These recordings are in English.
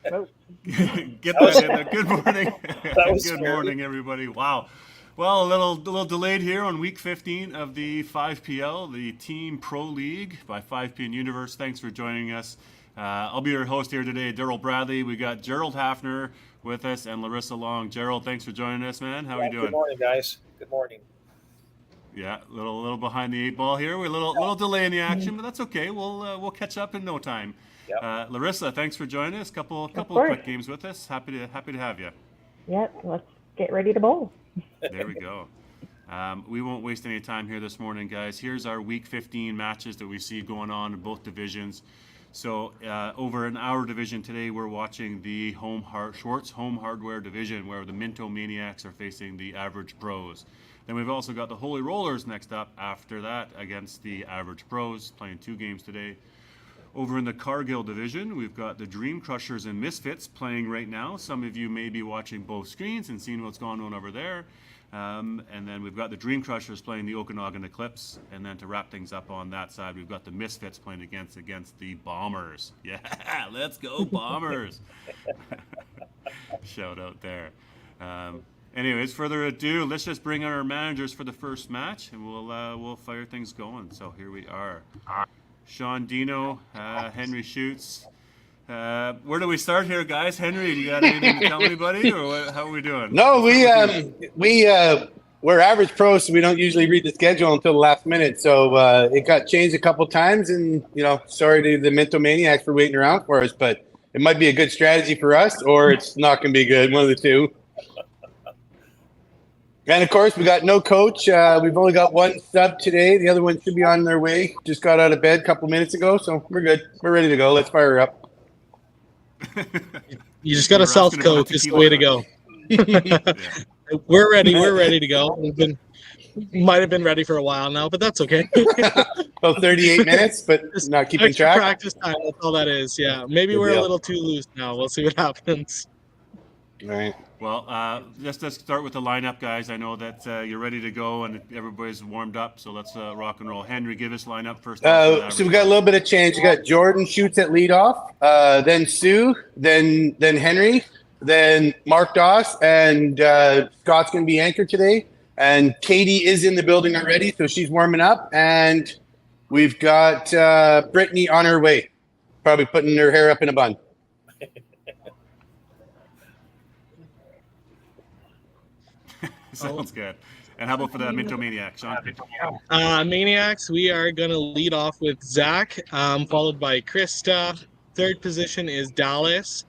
Oh, Get that in there. Good morning. That was Good scary. morning, everybody. Wow. Well, a little delayed here on week 15 of the 5PL, the Team Pro League by 5P Universe. Thanks for joining us. I'll be your host here today, Daryl Bradley. We got Gerald Hafner with us and Larissa Long. Gerald, thanks for joining us, man. How are you Good doing? morning, guys. Good morning. Yeah, little behind the eight ball here. We're a little delay in the action, but that's okay. We'll catch up in no time. Yeah. Larissa, thanks for joining us. Couple of course. quick games with us. Happy to have you. yep. Let's get ready to bowl. There we go. We won't waste any time here this morning, guys. Here's our Week 15 matches that we see going on in both divisions. So over in our division today, we're watching the Schwartz Home Hardware division, where the Minto Maniacs are facing the Average Pros. Then we've also got the Holy Rollers next up after that against the Average Pros, playing 2 games today. Over in the Cargill division, we've got the Dream Crushers and Misfits playing right now. Some of you may be watching both screens and seeing what's going on over there. And then we've got the Dream Crushers playing the Okanagan Eclipse. And then to wrap things up on that side, we've got the Misfits playing against the Bombers. Yeah, let's go Bombers. Shout out there. Anyways, further ado, let's just bring on our managers for the first match, and we'll fire things going. So here we are. Sean Dino, Henry Schwartz. Where do we start here, guys? Henry, do you got anything to tell anybody, or how are we doing? No, we're average pros, so we don't usually read the schedule until the last minute. So it got changed a couple times, and sorry to the Minto Maniacs for waiting around for us, but it might be a good strategy for us, or it's not going to be good. One of the two. And of course, we got no coach. We've only got one sub today. The other one should be on their way. Just got out of bed a couple minutes ago, so we're good. We're ready to go. Let's fire her up. You just got to self-coach. It's the way to go. We're ready. We're ready to go. Might have been ready for a while now, but that's okay. About 38 minutes, but not keeping Extra track. practice time. That's all that is. Yeah. Maybe Good we're deal. a little too loose now. We'll see what happens. All right. Well, let's start with the lineup, guys. I know that you're ready to go and everybody's warmed up, so let's rock and roll. Henry, give us lineup first. So we got a little bit of change. We got Jordan shoots at leadoff, then Sue, then Henry, then Mark Doss, and Scott's going to be anchored today. And Katie is in the building already, so she's warming up. And we've got Brittany on her way, probably putting her hair up in a bun. Sounds good. And how about for the Minto Maniac, Sean? Maniacs, we are going to lead off with Zach, followed by Krista. Third position is Dallas.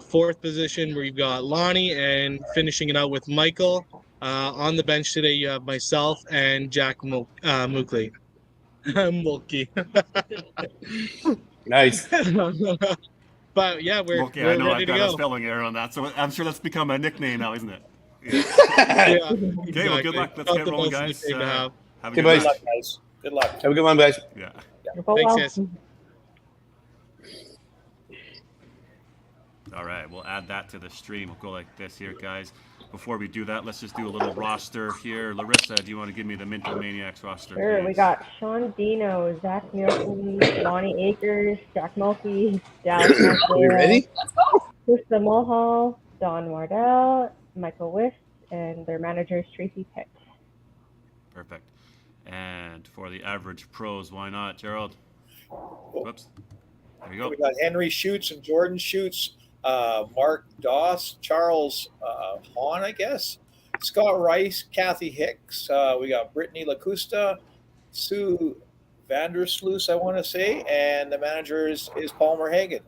Fourth position, we've got Lonnie, and finishing it out with Michael. On the bench today, you have myself and Jack Mookley. Mulkey. Nice. But yeah, we're I know ready I've to got go. a spelling error on that, so I'm sure that's become a nickname now, isn't it? Yeah, Okay, well, good luck. Let's Not get the rolling, most guys. thing to have. Have a Good good boys. Good match. luck, guys. Good luck. Have a good one, guys. Yeah. Bowl Thanks, well. guys. All right, we'll add that to the stream. We'll go like this here, guys. Before we do that, let's just do a little roster here. Larissa, do you want to give me the Minto Maniacs roster? Sure. We please? got Sean Dino, Zach Nielsen, Lonnie Akers, Jack Mulkey, Dallas You ready? Krista Mulhall, Don Wardell, Michael Wist, and their managers Tracy Pitt. Perfect. And for the average pros, why not, Gerald? Whoops. There you go. We got Henry Schutz and Jordan Schutz, Mark Doss, Charles Hahn, I guess, Scott Rice, Kathy Hicks. We got Brittany Lacusta, Sue Vandersloos, I want to say, and the manager is Palmer Hagen.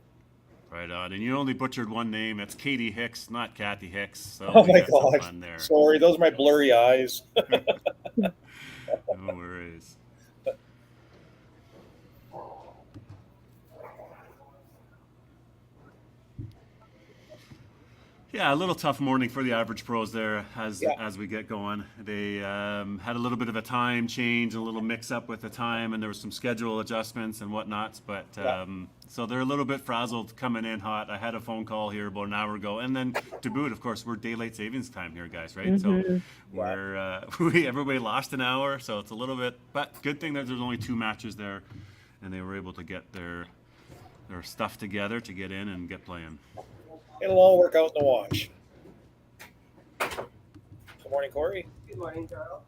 Right on. And you only butchered one name. It's Katie Hicks, not Kathy Hicks. So Oh we my got some God. fun there. Sorry, those are my blurry eyes. No worries. Yeah, a little tough morning for the average pros there as we get going. They had a little bit of a time change, a little mix up with the time, and there was some schedule adjustments and whatnots. But so they're a little bit frazzled coming in hot. I had a phone call here about an hour ago, and then to boot, of course, we're daylight savings time here, guys, right? So we're everybody lost an hour, so it's a little bit. But good thing that there's only 2 matches there, and they were able to get their stuff together to get in and get playing. It'll all work out in the wash. Good morning, Corey. Good morning, Charles.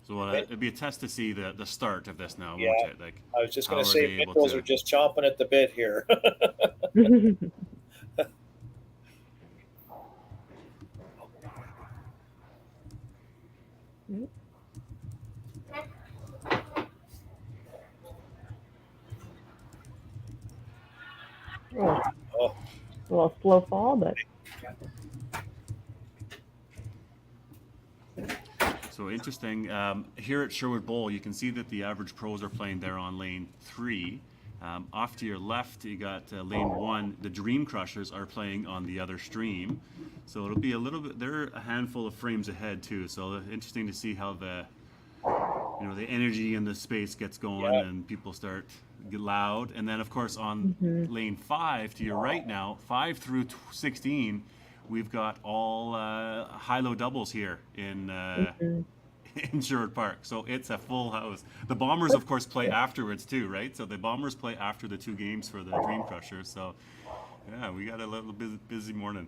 So it'd be a test to see the start of this now, Yeah. won't it? Like, I was just how going are to say, they able Mintos to? are just chomping at the bit here. Oh, Oh, a little slow fall, but So interesting. Here at Sherwood Bowl, you can see that the average pros are playing there on lane 3. Off to your left, you got lane 1. The Dream Crushers are playing on the other stream. So it'll be a little bit. They're a handful of frames ahead too. So interesting to see how the energy in the space gets going, Yeah. and people start get loud. And then of course on lane 5 to your right now, 5 through 16. We've got all high-low doubles here in in Sherwood Park, so it's a full house. The Bombers, of course, play afterwards too, right? So the Bombers play after the 2 games for the Dream Crushers. So yeah, we got a little busy morning.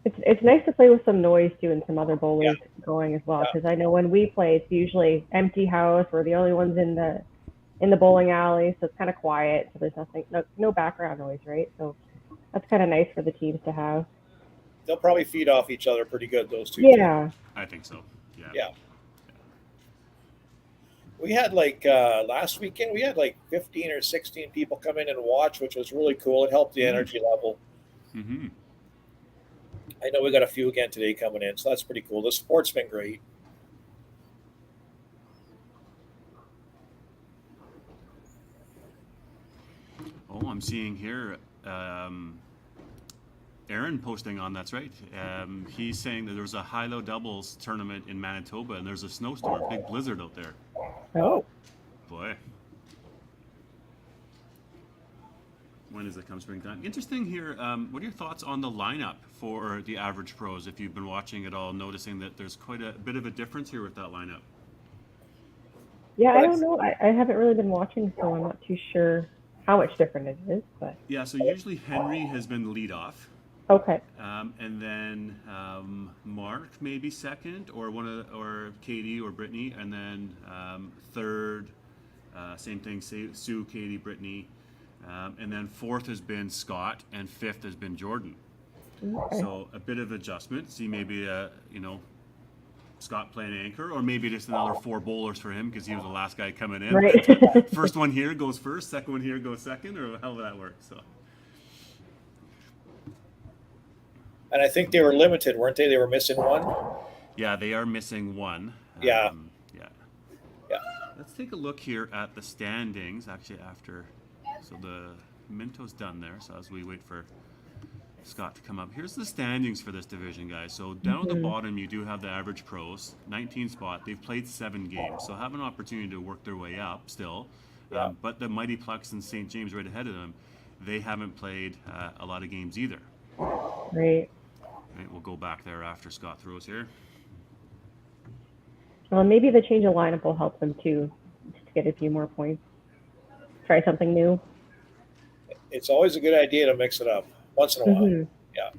it's nice to play with some noise too and some other bowlers Yeah. going as well. Yeah. Because I know when we play, it's usually empty house. We're the only ones in the bowling alley, so it's kind of quiet. So there's no background noise, right? So that's kind of nice for the teams to have. They'll probably feed off each other pretty good, those two. Yeah. I think so. Yeah. Yeah. We had last weekend, we had like 15 or 16 people come in and watch, which was really cool. It helped the energy level. Mm-hmm. I know we got a few again today coming in, so that's pretty cool. The sport's been great. Oh, I'm seeing here. Aaron posting on that's right. He's saying that there's a high-low doubles tournament in Manitoba, and there's a snowstorm, big blizzard out there. Oh. Boy. When does it come springtime? Interesting here. What are your thoughts on the lineup for the average pros? If you've been watching it all, noticing that there's quite a bit of a difference here with that lineup. Yeah, I don't know. I haven't really been watching, so I'm not too sure how much different it is. But Yeah, so usually Henry has been lead off. okay. And then Mark maybe second, or Katie or Brittany, and then third, same thing, Sue, Katie, Brittany, and then fourth has been Scott, and fifth has been Jordan. Okay. So a bit of adjustment. See maybe Scott playing anchor, or maybe just another 4 bowlers for him because he was the last guy coming in. Right. First one here goes first, second one here goes second, or how would that work? So. And I think they were limited, weren't they? They were missing one. Yeah, they are missing one. Yeah. Yeah. Yeah. Let's take a look here at the standings. Actually, so the Minto's done there. So as we wait for Scott to come up, here's the standings for this division, guys. So down at the bottom, you do have the average pros, 19 spot. They've played 7 games, so have an opportunity to work their way up still. Yeah. But the Mighty Plex and St. James right ahead of them, they haven't played a lot of games either. Right. Right, we'll go back there after Scott throws here. Well, maybe the change of lineup will help them too, just to get a few more points. Try something new. It's always a good idea to mix it up once in a while. Yeah.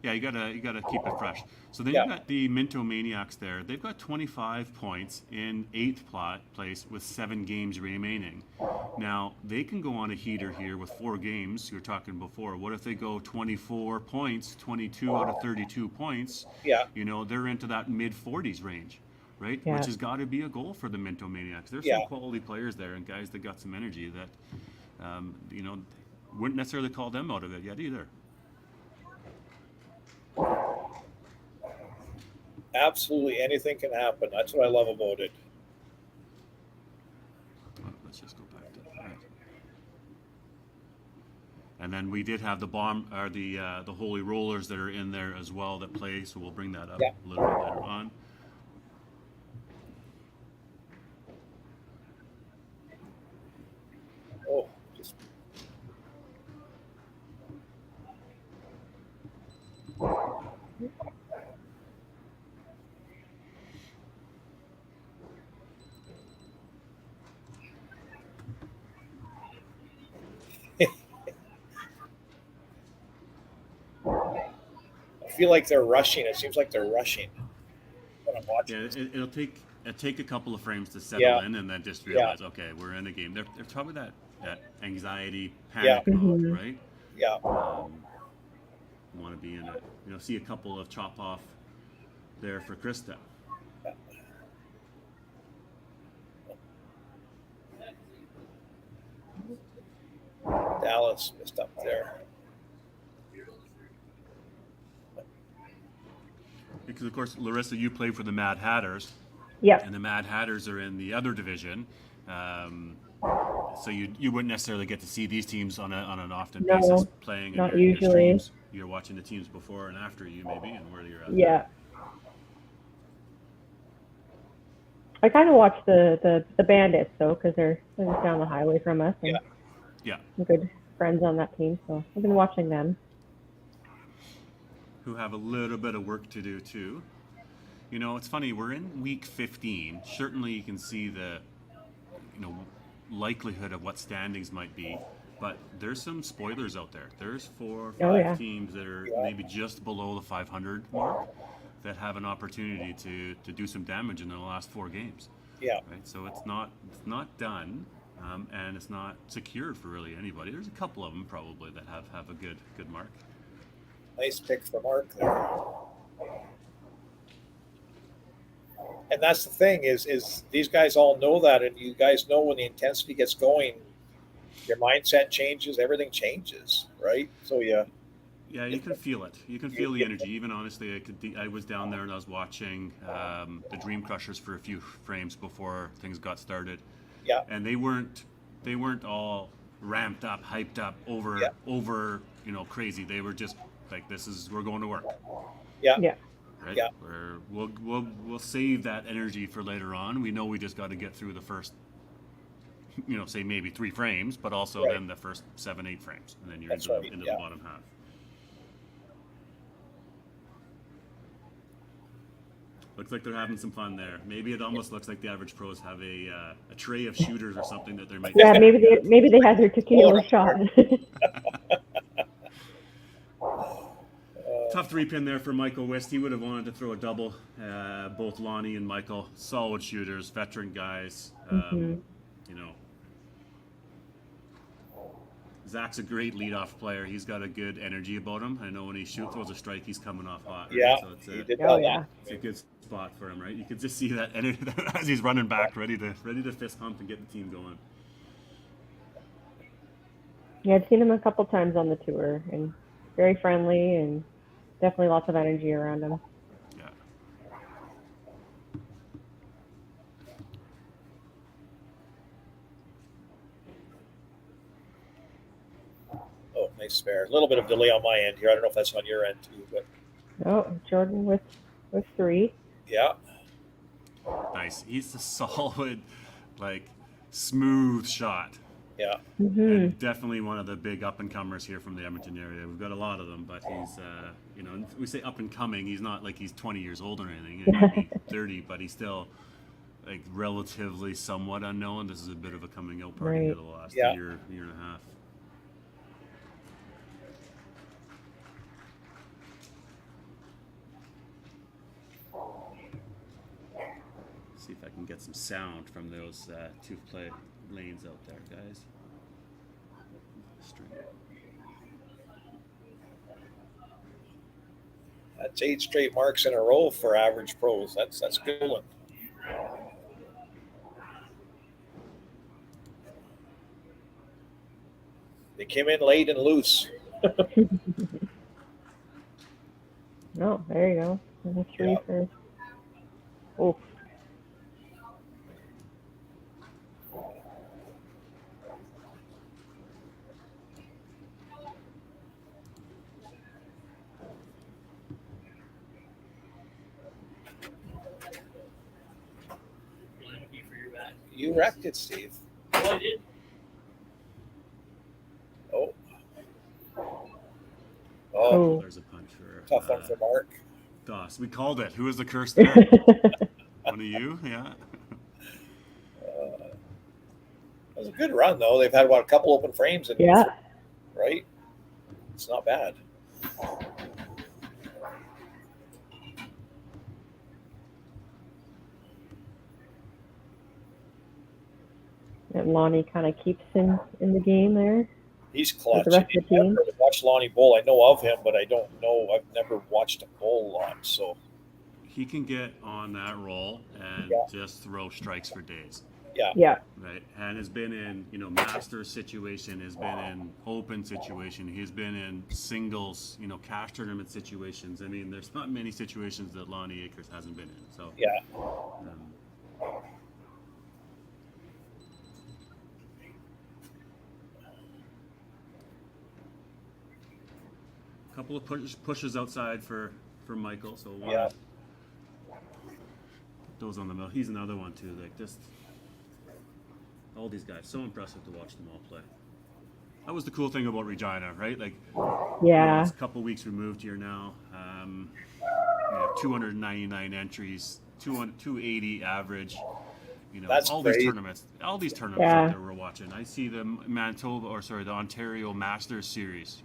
Yeah, you gotta keep it fresh. So then Yeah. you got the Minto Maniacs there. They've got 25 points in 8th place with 7 games remaining. Now they can go on a heater here with 4 games. You were talking before. What if they go 24 points, 22 out of 32 points? Yeah. They're into that mid-40s range, right? Yeah. Which has got to be a goal for the Minto Maniacs. There's Yeah. some quality players there and guys that got some energy that, wouldn't necessarily call them out of it yet either. Absolutely anything can happen. That's what I love about it. Let's just go back to that. And then we did have the Holy Rollers that are in there as well that play, so we'll bring that up Yeah. a little bit later on. Oh, just feel like they're rushing. It seems like they're rushing when I'm watching. Yeah, it'll take a couple of frames to settle Yeah. in, and then just realize, okay, we're in a game. They're probably that anxiety, Yeah. panic mode, Mhm. right? Yeah. Want to be in it. See a couple of chop off there for Krista. Dallas missed up there. Because of course, Larissa, you played for the Mad Hatters, Yep. and the Mad Hatters are in the other division. So you wouldn't necessarily get to see these teams on an often No, basis playing in not your usually. streams. You're watching the teams before and after you, maybe, and where you're at. Yeah. I kind of watch the Bandits though, because they're just down the highway from us, and Yeah. I'm good friends on that team, so I've been watching them. Who have a little bit of work to do too. It's funny. We're in week 15. Certainly, you can see the likelihood of what standings might be, but there's some spoilers out there. There's 4 or 5 teams that are maybe just below the 500 mark that have an opportunity to do some damage in the last 4 games. Yeah. Right. So it's not done, and it's not secured for really anybody. There's a couple of them probably that have a good mark. Nice pick for Mark there. And that's the thing is these guys all know that, and you guys know when the intensity gets going, your mindset changes, everything changes, right? So yeah, you can feel it. You can feel the energy. Even honestly, I was down there and I was watching the Dream Crushers for a few frames before things got started. Yeah. And they weren't all ramped up, hyped up, over crazy. They were just like, we're going to work. Yeah. Yeah. Right? Yeah. We'll save that energy for later on. We know we just got to get through the first, say maybe 3 frames, but also then the first 7-8 frames, and then you're into the bottom half. Looks like they're having some fun there. Maybe it almost looks like the average pros have a tray of shooters or something that they might. Yeah, maybe they had their tequila shot. Tough 3-pin there for Michael Wist. He would have wanted to throw a double. Both Lonnie and Michael, solid shooters, veteran guys. Zach's a great leadoff player. He's got a good energy about him. I know when he throws a strike, he's coming off hot. Right? Yeah, so it's it's a good spot for him, right? You could just see that energy as he's running back, ready to fist hump and get the team going. Yeah, I've seen him a couple times on the tour, and very friendly, and definitely lots of energy around him. Yeah. Oh, nice spare. A little bit of delay on my end here. I don't know if that's on your end too, but Oh, Jordan with 3. yeah. Nice. He's a solid, smooth shot. Yeah. And definitely one of the big up-and-comers here from the Edmonton area. We've got a lot of them, but he's, we say up-and-coming. He's not like he's 20 years old or anything. He might be 30, but he's still, relatively somewhat unknown. This is a bit of a coming-out party Right. for the last year and a half. See if I can get some sound from those 2 play lanes out there, guys. That's 8 straight marks in a row for average pros. That's a good one. They came in late and loose. Oh, there you go. There's a 3 for. Oh. You wrecked it, Steve. Oh, I did. Oh, There's a punch for tough one for Mark. Doss. We called it. Who was the curse there? One of you? Yeah. It was a good run, though. They've had, a couple open frames. And Yeah. right? It's not bad. And Lonnie kind of keeps him in the game there. He's With clutch. the rest of the team. I've never watched Lonnie bowl. I know of him, but I don't know. I've never watched him bowl a lot. So He can get on that roll and Yeah. just throw strikes for days. Yeah. Right, and has been in Masters situation, has been in Open situation, he's been in singles, cash tournament situations. I mean, there's not many situations that Lonnie Akers hasn't been in. So yeah, a couple of pushes outside for Michael. So one, Yeah. those on the middle. He's another one too. Like just all these guys, so impressive to watch them all play. That was the cool thing about Regina, right? Like, Yeah. it's a couple weeks removed here now. 299 entries, 280 average. That's all great. these tournaments Yeah. out there we're watching. I see the the Ontario Masters Series.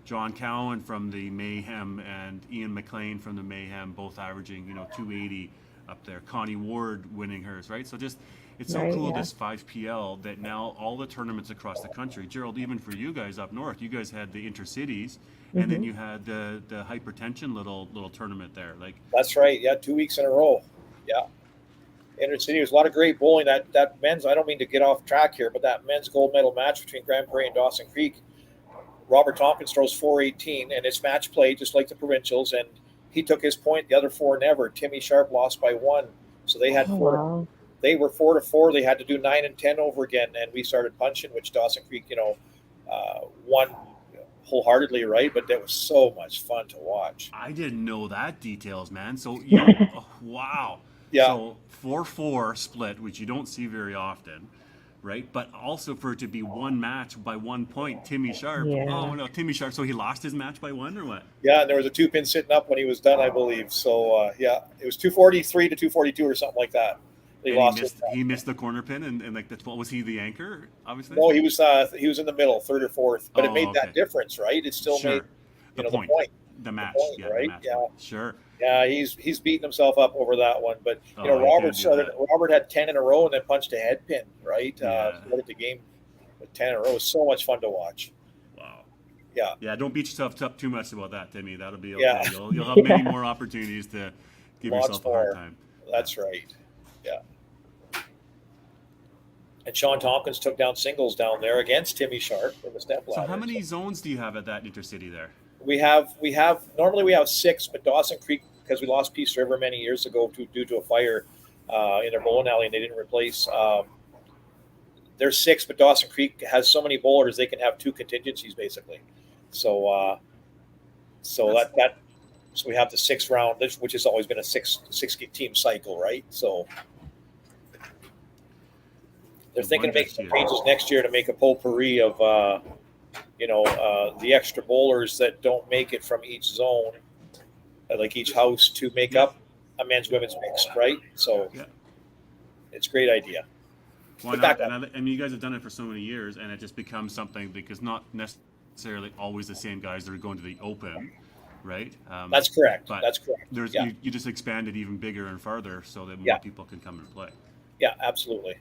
John Cowan from the Mayhem and Ian McLean from the Mayhem, both averaging 280 up there. Connie Ward winning hers, right? So just it's so Right, cool, yeah. this 5PL, that now all the tournaments across the country. Gerald, even for you guys up north, you guys had the intercities, and then you had the hypertension little tournament there. Like, that's right. Yeah, 2 weeks in a row. Yeah. Intercity was a lot of great bowling. That men's, I don't mean to get off track here, but that men's gold medal match between Grand Prairie and Dawson Creek, Robert Tompkins throws 418, and it's match play just like the provincials, and he took his point. The other four never. Timmy Sharp lost by 1, so they had Oh, four. wow. They were 4-4. They had to do 9 and 10 over again, and we started punching, which Dawson Creek, won wholeheartedly, right? But that was so much fun to watch. I didn't know that details, man. So wow. Yeah. So 4-4 split, which you don't see very often, right? But also for it to be one match by 1 point, Timmy Sharp. Yeah. Oh no, Timmy Sharp. So he lost his match by 1 or what? Yeah, and there was a 2-pin sitting up when he was done, I believe. So yeah, it was 243 to 242 or something like that. They And lost. he missed the corner pin, and like that's what was he the anchor? Obviously. No, he was in the middle, third or fourth, but it made okay. that difference, right? It still Sure. made The the point. point. The match, point, yeah, right? the match Yeah. point. Sure. Yeah, he's beating himself up over that one. But Oh, he Robert had 10 in a row and then punched a head pin, right? Yeah. Started the game with 10 in a row. It was so much fun to watch. Wow. Yeah. Yeah, don't beat yourself up too much about that, Timmy. That'll be okay. Yeah. You'll have many more opportunities to give Lots yourself a hard more. time. That's right. Yeah. And Sean Tompkins took down singles down there against Timmy Sharp in the step ladder. So how many zones do you have at that intercity there? We have normally we have 6, but Dawson Creek, because we lost Peace River many years ago due to a fire in their bowling alley, and they didn't replace. There's 6, but Dawson Creek has so many bowlers they can have 2 contingencies basically. So so we have the 6th round, which has always been a 6 team cycle, right? So they're thinking of making some changes next year to make a potpourri of the extra bowlers that don't make it from each zone, like each house, to make up a men's women's mix, right? So it's a great idea. Why not? And you guys have done it for so many years, and it just becomes something, because not necessarily always the same guys that are going to the Open, right? That's correct. But That's correct. There's you just expand it even bigger and farther so that more people can come and play. Yeah, absolutely.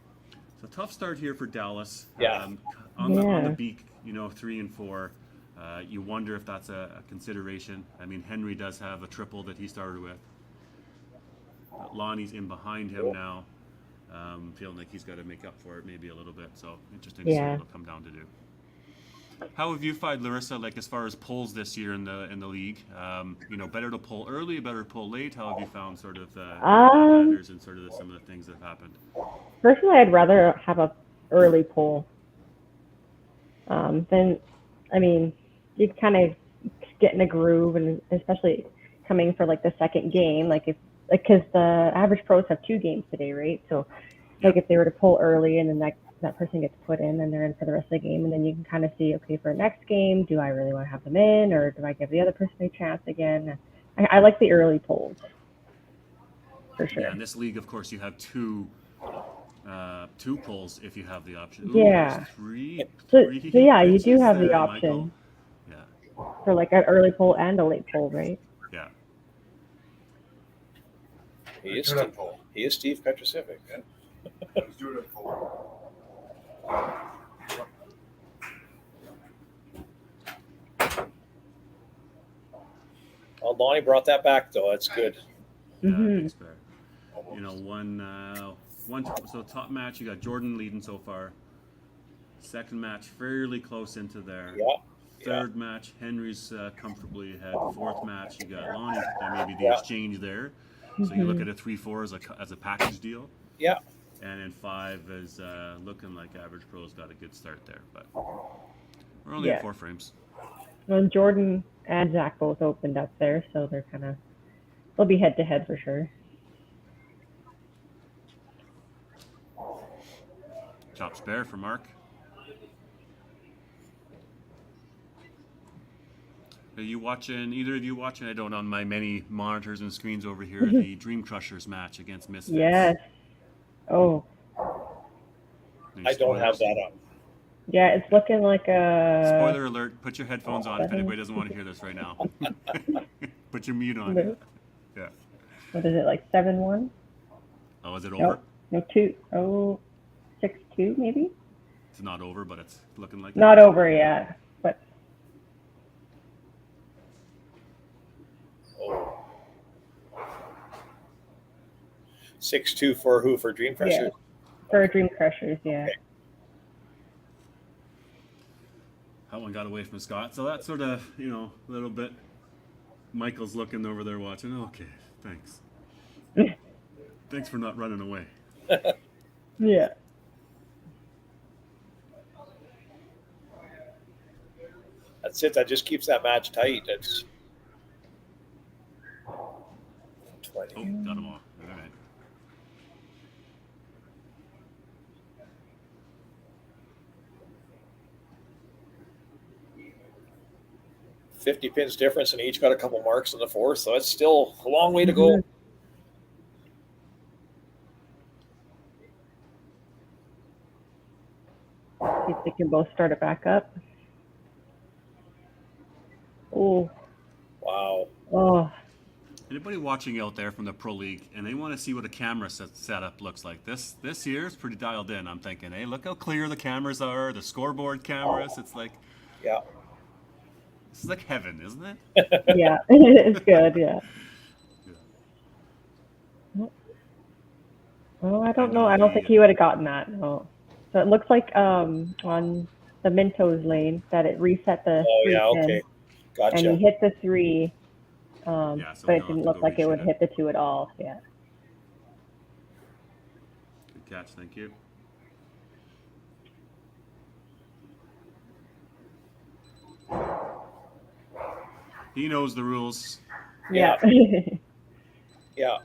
So tough start here for Dallas. Yeah. On the beak, 3 and 4. You wonder if that's a consideration. I mean, Henry does have a triple that he started with. Lonnie's in behind him now, feeling like he's got to make up for it maybe a little bit. So interesting to see what it'll come down to do. How have you found, Larissa, like as far as polls this year in the league? Better to pull early, better to pull late. How have you found sort of matters and sort of some of the things that have happened? Personally, I'd rather have a early poll. Then, I mean, you kind of get in a groove, and especially coming for like the second game, because the average pros have 2 games today, right? So, like if they were to pull early and then that person gets put in, and they're in for the rest of the game, and then you can kind of see, okay, for next game, do I really want to have them in, or do I give the other person a chance again? I like the early polls, for sure. Yeah, in this league, of course, you have 2 polls if you have the option. Ooh, yeah. Three so yeah, you do have the Michael. option. Yeah. For like an early poll and a late poll, right? Yeah. He is Steve Petrosivic. Let's do it at 4. Well, Lonnie brought that back, though. That's good. Yeah, Mhm. big spare. You know, so top match, you got Jordan leading so far. Second match, fairly close into there. Yeah. Third match, Henry's comfortably ahead. Fourth match, you got Lonnie. Maybe the Yeah. exchange there. So you look at a 3-4 as a package deal. Yeah. And then 5 is looking like Average Pro's got a good start there. But we're only Yeah. at 4 frames. Well, Jordan and Zach both opened up there, so they'll be head to head for sure. Top spare for Mark. Are you watching, either of you watching, I don't, on my many monitors and screens over here, the Dream Crushers match against Misfits? Yes. Oh, Any I don't have spoilers? that on. yeah, it's looking like a. Spoiler alert, put your headphones on if anybody doesn't want to hear this right now. Put your mute on. No. Yeah. What is it, like 7-1? Oh, is it Nope. over? No, 6-2 maybe? It's not over, but it's looking like Not over yet, but 6-2 for who? For Dream Crushers? Yeah. For Dream Crushers, yeah. Okay. that one got away from Scott. So that's sort of, you know, a little bit. Michael's looking over there watching. Okay, thanks. Thanks for not running away. Yeah. That's it. That just keeps that match tight. It's 20. Oh, got them all. All right. $50 pins difference, and each got a couple marks in the fourth, so it's still a long way to go. See if they can both start it back up. Oh, Wow. oh, Anybody watching out there from the Pro League and they want to see what a camera setup looks like? This year is pretty dialed in. I'm thinking, hey, look how clear the cameras are, the scoreboard cameras. It's like, Yeah. this is like heaven, isn't it? yeah, it's good, yeah. Oh, I don't know. I don't think he would have gotten that. No. So it looks like on the Minto's lane that it reset the Oh, 3 yeah. pin, Okay. and he Gotcha. hit the 3, Yeah, so but he'll it have didn't to look go like it would reset hit the 2 at all. Yeah. Good catch, thank you. He knows the rules. Yeah. Yeah.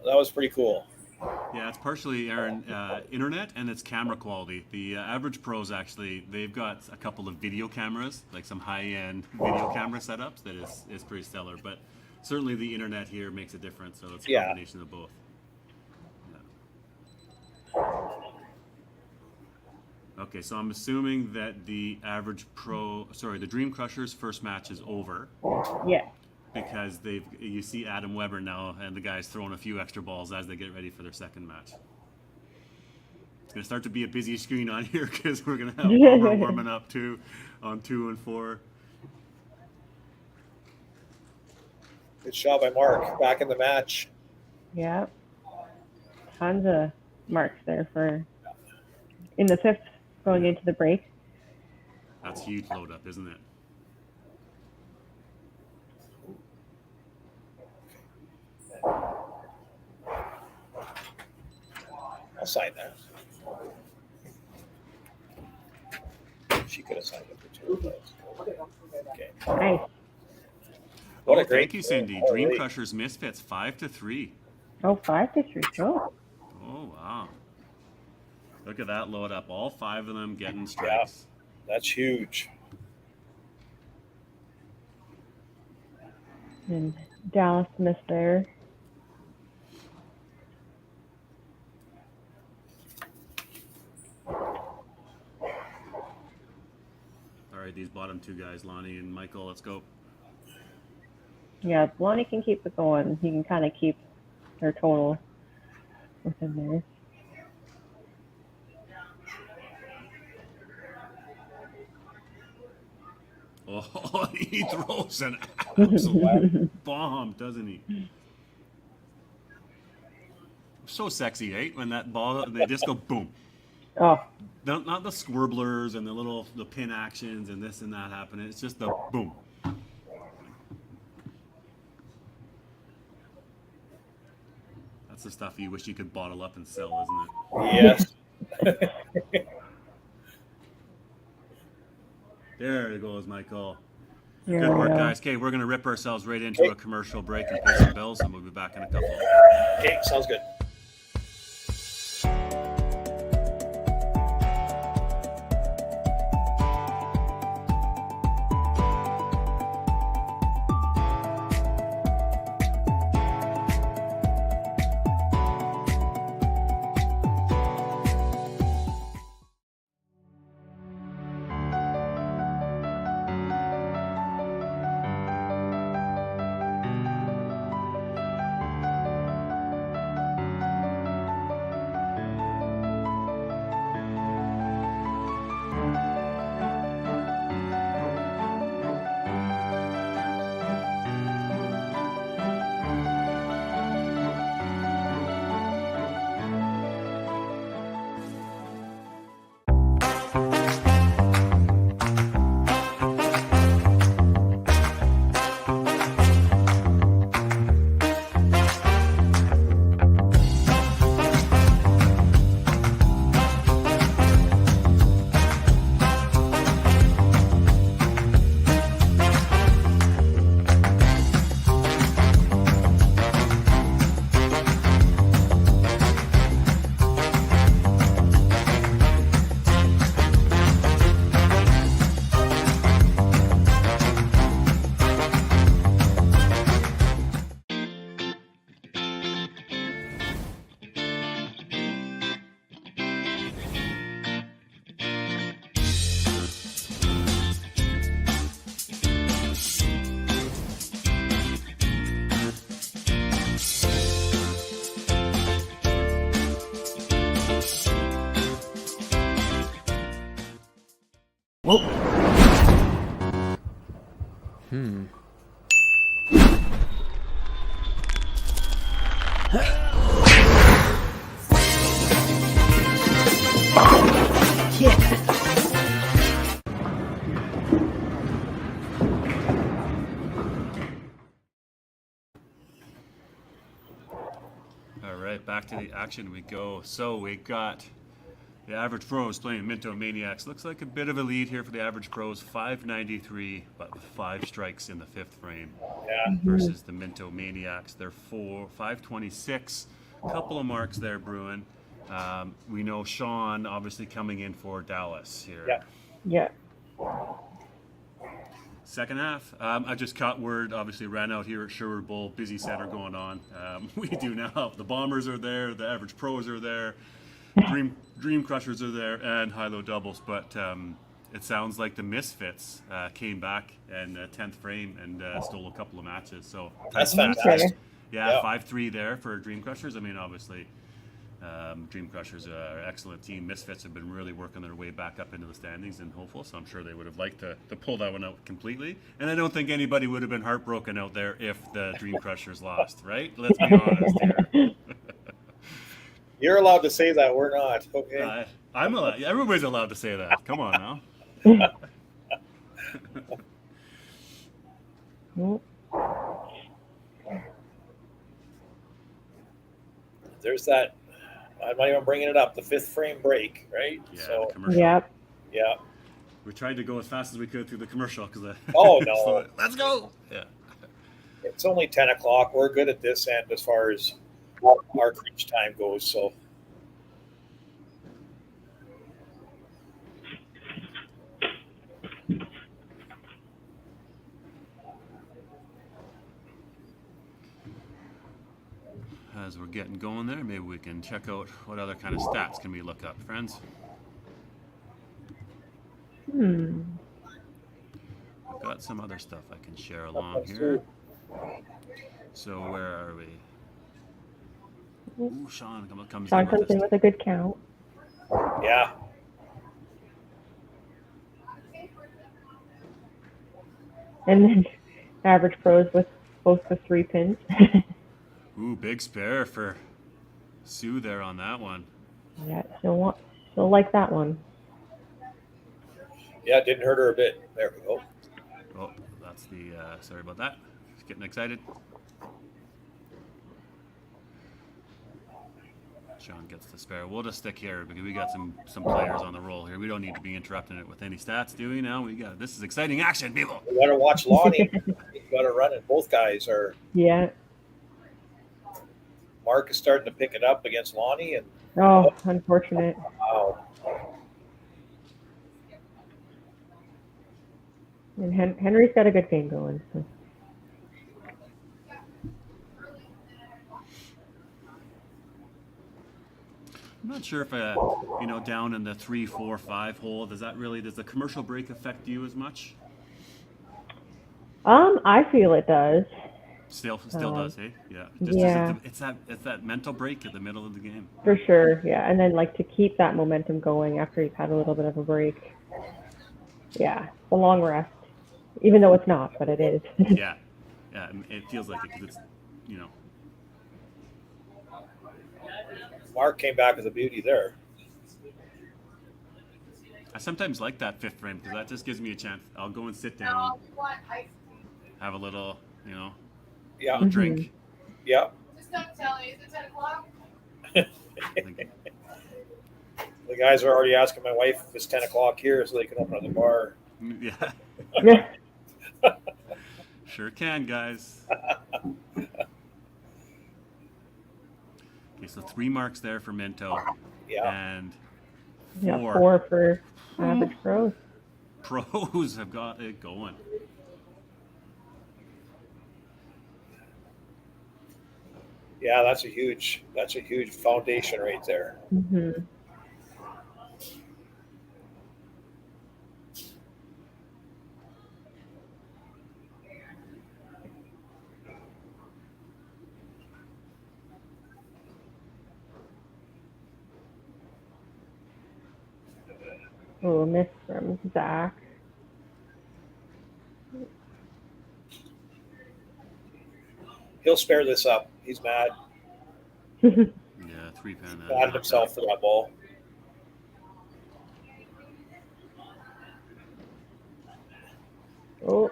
That was pretty cool. Yeah, it's partially, Aaron, internet and it's camera quality. The average pros actually, they've got a couple of video cameras, like some high-end video camera setups that is pretty stellar. But certainly the internet here makes a difference, so it's a Yeah. combination of both. Yeah. Okay, so I'm assuming that the the Dream Crushers first match is over. Yeah. Because you see Adam Weber now, and the guys throwing a few extra balls as they get ready for their second match. It's going to start to be a busy screen on here because we're going to have Barbara warming up too on 2 and 4. Good shot by Mark. Back in the match. Yeah. Tons of marks there for in the 5th going into the break. That's huge load up, isn't it? I'll sign that. She could have signed it for 2 plays. Okay. Nice. What Oh, a great thank you, Cindy. goal. Dream Holy. Crushers Misfits 5-3. Oh, 5-3. Oh. Oh wow! Look at that load up. All 5 of them getting strikes. That's huge. And Dallas missed there. All right, these bottom 2 guys, Lonnie and Michael, let's go. Yeah, Lonnie can keep it going. He can kind of keep their total within there. Oh, he throws an absolute bomb, doesn't he? So sexy, eh? When that ball, they just go boom. Oh, Not the squirblers and the pin actions and this and that happening. It's just the boom. That's the stuff you wish you could bottle up and sell, isn't it? Yes. There it goes, Michael. yeah, Good work, yeah. guys. Okay, we're going to rip ourselves right into a commercial break and pay some bills, and we'll be back in a couple. Okay, sounds good. All right, back to the action we go. So we got the average pros playing Minto Maniacs. Looks like a bit of a lead here for the average pros. 593, but with 5 strikes in the 5th frame. Yeah. Versus the Minto Maniacs. They're 526. Couple of marks there, Bruin. We know Sean obviously coming in for Dallas here. Yeah. Yeah. Second half, I just caught word, obviously ran out here at Sherwood Bowl, busy center going on. We do now. The Bombers are there, the average pros are there, Dream Crushers are there, and high-low doubles. But it sounds like the Misfits came back in 10th frame and stole a couple of matches. So That's Okay. fantastic. yeah, 5-3 there for Dream Crushers. I mean, obviously, Dream Crushers are an excellent team. Misfits have been really working their way back up into the standings and hopeful, so I'm sure they would have liked to pull that one out completely. And I don't think anybody would have been heartbroken out there if the Dream Crushers lost, right? Let's be honest here. You're allowed to say that. We're not. Okay. I'm allowed. Everybody's allowed to say that. Come on now. There's that. I'm not even bringing it up. The 5th frame break, right? Yeah, So, the commercial. Yep. yeah. We tried to go as fast as we could through the commercial because. Oh, no. Let's go. Yeah. It's only 10 o'clock. We're good at this end as far as our crunch time goes. So, As we're getting going there, maybe we can check out what other kind of stats can we look up, friends. Hmm. I've got some other stuff I can share along here. So where are we? Ooh, Sean comes Sean in comes with in us. with a good count. yeah. And then average pros with both the 3 pins. Ooh, big spare for Sue there on that one. Yeah, still like that one. Yeah, it didn't hurt her a bit. There we go. Oh, that's the, sorry about that. Just getting excited. Sean gets the spare. We'll just stick here because we got some players on the roll here. We don't need to be interrupting it with any stats, do we? Now this is exciting action, people. We got to watch Lonnie. He's got to run it. Both guys are. Yeah. Mark is starting to pick it up against Lonnie, and Oh, unfortunate. wow. And Henry's got a good game going. So. I'm not sure if down in the 3, 4, 5 hole, does the commercial break affect you as much? I feel it does. Still does, eh? Yeah. Yeah. It's that mental break at the middle of the game. For sure, yeah. And then like to keep that momentum going after you've had a little bit of a break. Yeah, the long rest. Even though it's not, but it is. Yeah. Yeah, it feels like it because it's, Mark came back with a beauty there. I sometimes like that 5th frame because that just gives me a chance. I'll go and sit down, have a little, Yeah. little drink. Yeah. Just don't tell me. Is it 10 o'clock? The guys are already asking my wife if it's 10 o'clock here so they can open up the bar. Yeah. Yeah. Sure can, guys. Okay, so 3 marks there for Minto. Yeah. And 4. Yeah, 4 for average pros. Pros have got it going. Yeah, that's a huge foundation right there. Mm-hmm. Oh, miss from Zach. He'll spare this up. He's mad. Yeah, 3 pin. Mad at himself for that ball.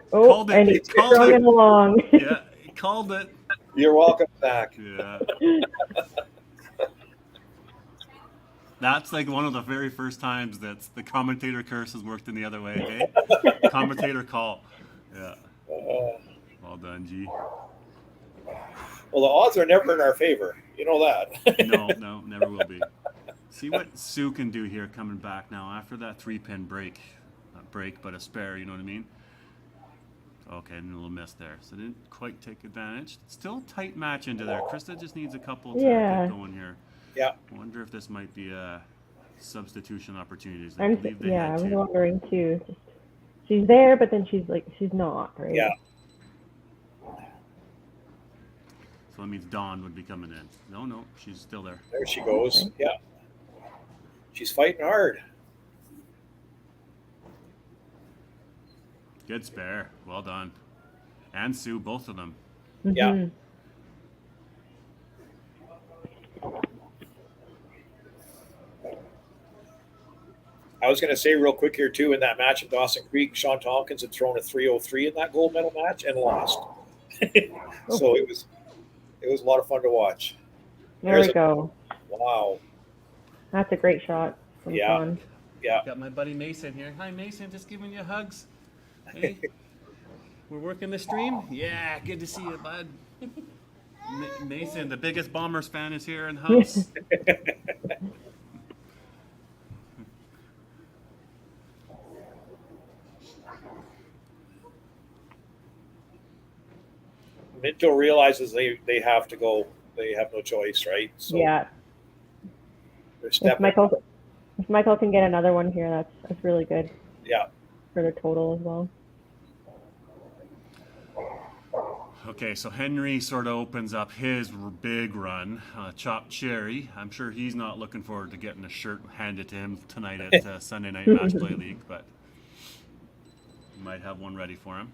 Called it. And he's throwing it along. Yeah, he called it. You're welcome back. Yeah. That's like one of the very first times that the commentator curse has worked in the other way, eh? Commentator call. Yeah. Well done, G. Well, the odds are never in our favor. You know that. No, never will be. See what Sue can do here coming back now after that 3-pin break. Not break, but a spare, you know what I mean? Okay, and a little miss there. So didn't quite take advantage. Still a tight match into there. Krista just needs a couple to get going here. Yeah. I wonder if this might be a substitution opportunities. I was wondering too. She's there, but then she's not, right? Yeah. So that means Dawn would be coming in. No, she's still there. There she goes. Okay. Yeah. She's fighting hard. Good spare. Well done. And Sue, both of them. Mm-hmm. Yeah. I was going to say real quick here too, in that match in Dawson Creek, Sean Tompkins had thrown a 303 in that gold medal match and lost. So it was a lot of fun to watch. There we go. Wow. That's a great shot from Sean. Yeah. Got my buddy Mason here. Hi, Mason. Just giving you hugs. Hey, we're working the stream? Yeah, good to see you, bud. Mason, the biggest Bombers fan, is here in the house. Minto realizes they have to go. They have no choice, right? So yeah. They're stepping. If Michael can get another one here, that's really good. Yeah. For the total as well. Okay, so Henry sort of opens up his big run, chopped cherry. I'm sure he's not looking forward to getting a shirt handed to him tonight at Sunday Night Match Play League, but he might have one ready for him.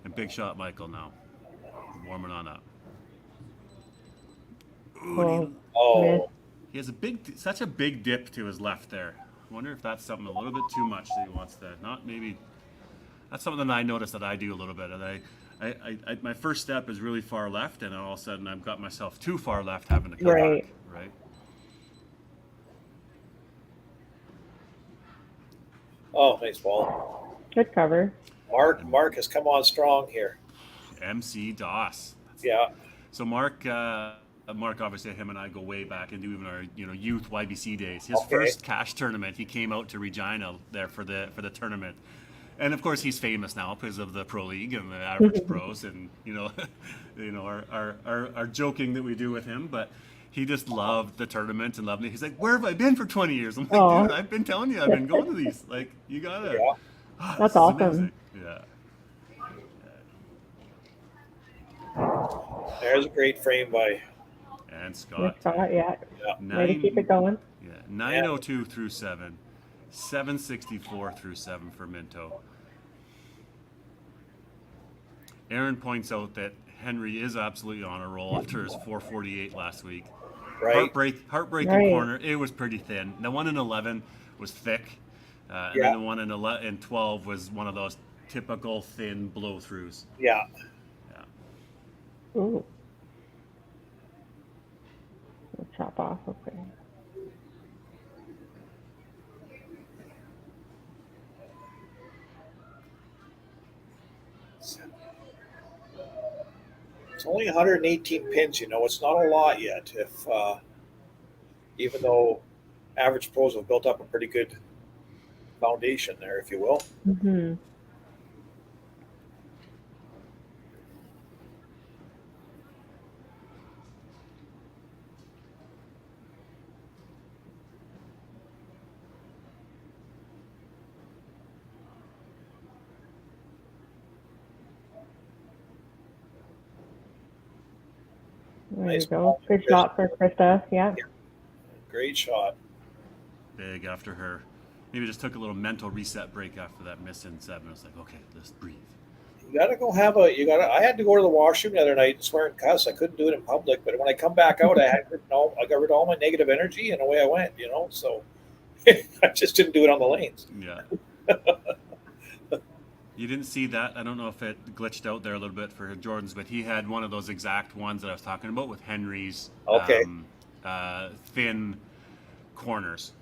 And big shot, Michael. Now warming on up. Ooh, and Oh, Oh, he has such a big dip to his left there. I wonder if that's something a little bit too much that he wants to not maybe. That's something that I notice that I do a little bit. And my first step is really far left, and all of a sudden I've got myself too far left, having to come Right. back. Right. oh, nice ball. good cover. Mark has come on strong here. MC Doss. Yeah, So Mark obviously him and I go way back into even our youth YBC days. His Okay. first cash tournament, he came out to Regina there for the tournament, and of course he's famous now because of the Pro League and the Average Pros, and our joking that we do with him, but. He just loved the tournament and loved it. He's like, "Where have I been for 20 years?" I'm like, Aw. "Dude, I've been telling you, I've been going to these. Like, you gotta." yeah. This That's is awesome. amazing. Yeah. There's a great frame by. And Good Scott. shot, yeah. Yeah. Way to keep it going. Yeah, 902 through 7, 764 through 7 for Minto. Aaron points out that Henry is absolutely on a roll after his 448 last week. Right. Heartbreaking Right. corner. It was pretty thin. The one in 11 was thick, and Yeah. then the one in 12 was one of those typical thin blow throughs. Yeah. Yeah. Ooh. We'll chop off. Okay. It's only 118 pins. It's not a lot yet. If even though average pros have built up a pretty good foundation there, if you will. Mm-hmm. There Nice you go. ball. Good shot for Krista. Yeah. Great shot. Big after her. Maybe just took a little mental reset break after that miss in 7. I was like, okay, let's breathe. You gotta go I had to go to the washroom the other night and swear and cuss. I couldn't do it in public, but when I come back out, I got rid of all my negative energy and away I went, so I just didn't do it on the lanes. Yeah. You didn't see that. I don't know if it glitched out there a little bit for Jordan's, but he had one of those exact ones that I was talking about with Henry's Okay. thin corners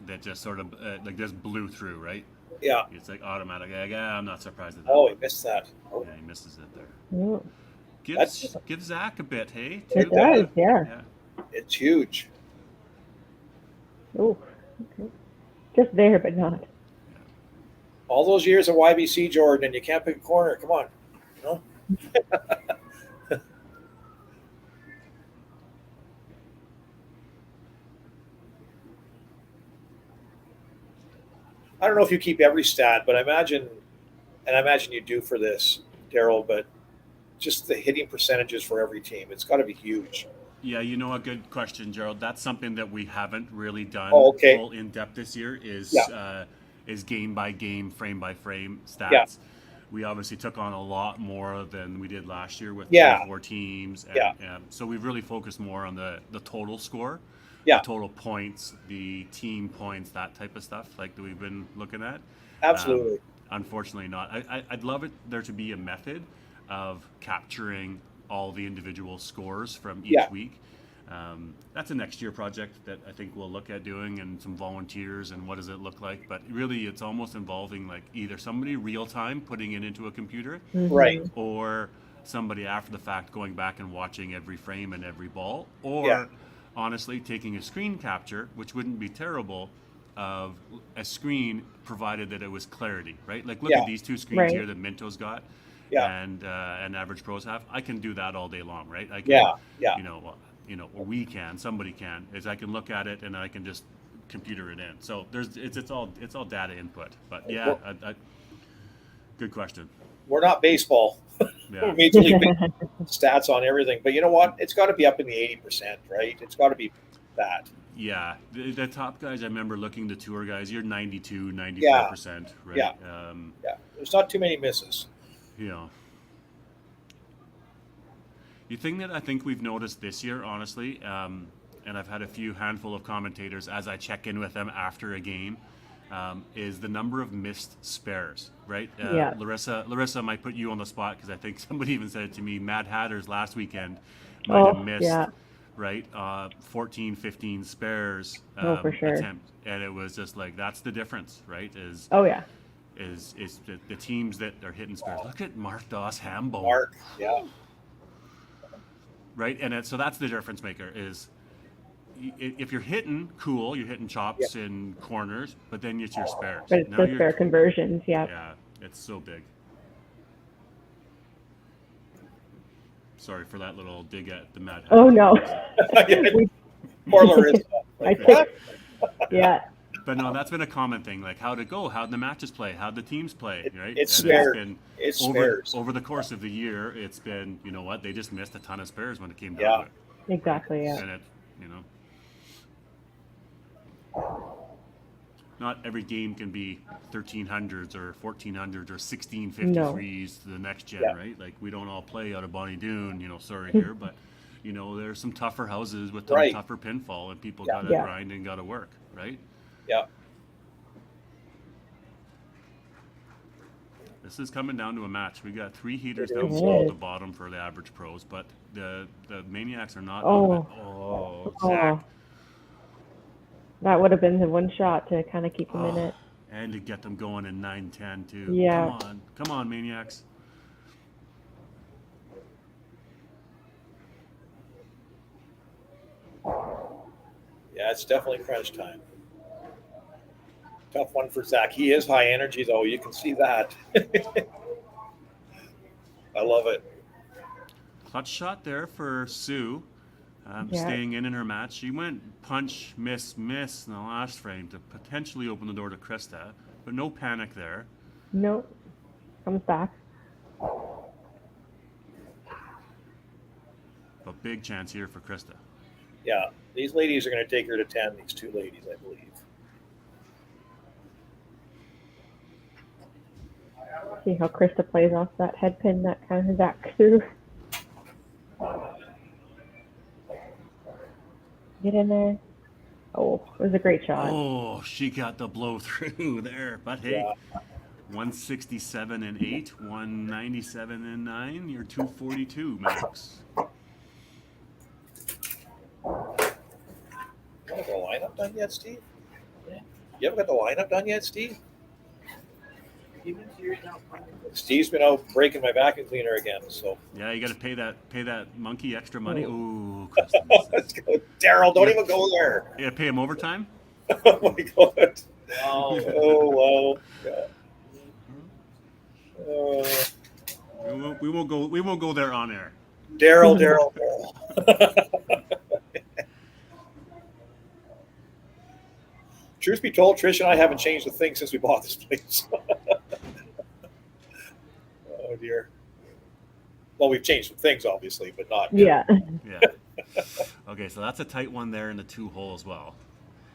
that just sort of just blew through, right? Yeah. It's like automatic. Yeah, I'm not surprised at that. Oh, he missed that. Oh, Yeah, he misses it there. Ooh. Give Zach a bit, hey? It Too. does, yeah. Yeah. it's huge. Ooh. Okay. Just there, but not. All those years of YBC, Jordan, and you can't pick a corner. Come on. I don't know if you keep every stat, but I imagine you do for this, Daryl, but just the hitting percentages for every team, it's got to be huge. Yeah, a good question, Gerald. That's something that we haven't really done Okay. full in depth this year. Is game by game, frame by frame stats. Yeah. We obviously took on a lot more than we did last year with Yeah. 24 teams. And, Yeah. so we've really focused more on the total score, Yeah. the total points, the team points, that type of stuff like that we've been looking at. Absolutely. Unfortunately not. I'd love there to be a method of capturing all the individual scores from each Yeah. week. That's a next year project that I think we'll look at doing, and some volunteers and what does it look like. But really, it's almost involving like either somebody real time putting it into a computer, Right. or somebody after the fact going back and watching every frame and every ball, or Yeah. honestly taking a screen capture, which wouldn't be terrible, of a screen provided that it was clarity, right? Like look Yeah. at these two screens Right. here that Minto's got. Yeah. And Average Pros have. I can do that all day long, right? I can, Yeah. or we can. Somebody can. Is I can look at it and I can just computer it in. So it's all data input. But yeah, good question. We're not baseball. Yeah. Major League Baseball stats on everything, but you know what? It's got to be up in the 80%, right? It's got to be that. Yeah, the top guys, I remember looking the tour guys, you're 92, 94%, right? Yeah. Yeah, there's not too many misses. You know. The thing that I think we've noticed this year, honestly, and I've had a few handful of commentators as I check in with them after a game, is the number of missed spares, right? Yeah. Larissa might put you on the spot because I think somebody even said it to me. Mad Hatters last weekend might have missed, right, 14, 15 spares for sure. attempts, and it was just like that's the difference, right? Is the teams that are hitting spares. Look at Mark Doss Hambo. Mark, yeah. Right, and so that's the difference maker is if you're hitting, cool, you're hitting chops in corners, but then it's your spares. But it's the spare conversions, Yeah, it's so big. Sorry for that little dig at the Mad Hatter. Oh, no. Poor Larissa. Yeah. But no, that's been a common thing. Like, how'd it go? How'd the matches play? How'd the teams play? Right? It's spares. It's spares. Over the course of the year, it's been, you know what? They just missed a ton of spares when it came down to it. Exactly, yeah. And it, not every game can be 1300s or 1400s or 1653s to the next gen, right? Like, we don't all play out of Bonnie Doon, sorry here, but, there's some tougher houses with tougher pinfall, and people got to grind and got to work, right? Yeah. This is coming down to a match. We got 3 heaters down below at the bottom for the average pros, but the Maniacs are not. Zach. That would have been the one shot to kind of keep them in it. And to get them going in 9-10 too. Yeah. Come on, Maniacs. Yeah, it's definitely crunch time. Tough one for Zach. He is high energy, though. You can see that. I love it. Clutch shot there for Sue. Staying in her match. She went punch, miss in the last frame to potentially open the door to Krista, but no panic there. Nope. Comes back. But big chance here for Krista. Yeah, these ladies are going to take her to 10, these 2 ladies, I believe. See how Krista plays off that head pin that kind of Zach threw. Get in there. Oh, it was a great shot. Oh, she got the blow through there. But hey, 167 and 8, 197 and 9. You're 242, Max. You haven't got the lineup done yet, Steve? You haven't got the lineup done yet, Steve? Steve's been out breaking my vacuum cleaner again, so. Yeah, you got to pay that monkey extra money. Ooh, let's go, Daryl! Don't even go there. You got to pay him overtime. Oh my God! Wow! Oh wow! We won't go there on air. Daryl. Truth be told, Trish and I haven't changed a thing since we bought this place. Oh dear. Well, we've changed some things, obviously, but not. Yeah. Okay, so that's a tight one there in the 2 hole as well.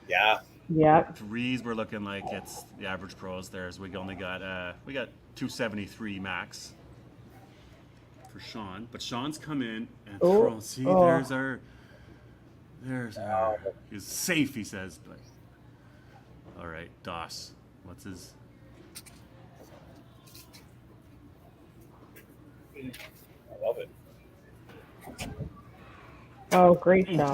Yeah. Yeah. 3s were looking like it's the average pros. We only got 273 max for Sean, but Sean's come in and thrown. See, there's our. He's safe, he says. But all right, Doss. What's his? I love it. Oh, great shot.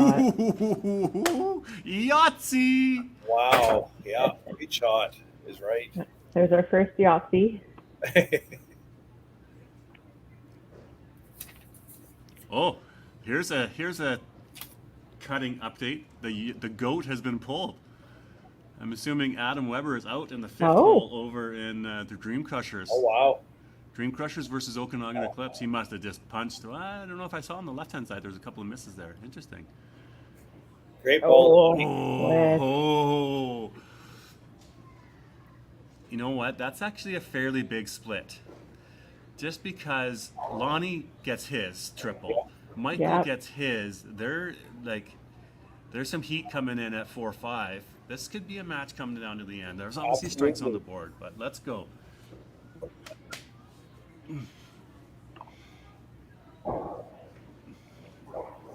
Yahtzee! Wow. Yeah, great shot is right. There's our first Yahtzee. Oh, here's a cutting update. The goat has been pulled. I'm assuming Adam Weber is out in the 5th hole over in the Dream Crushers. Oh, wow. Dream Crushers versus Okanagan Eclipse. He must have just punched. I don't know if I saw on the left-hand side. There's a couple of misses there. Interesting. Great ball. Oh. You know what? That's actually a fairly big split. Just because Lonnie gets his triple, Michael gets his. They're like There's some heat coming in at 4-5. This could be a match coming down to the end. There's obviously strikes on the board, but let's go.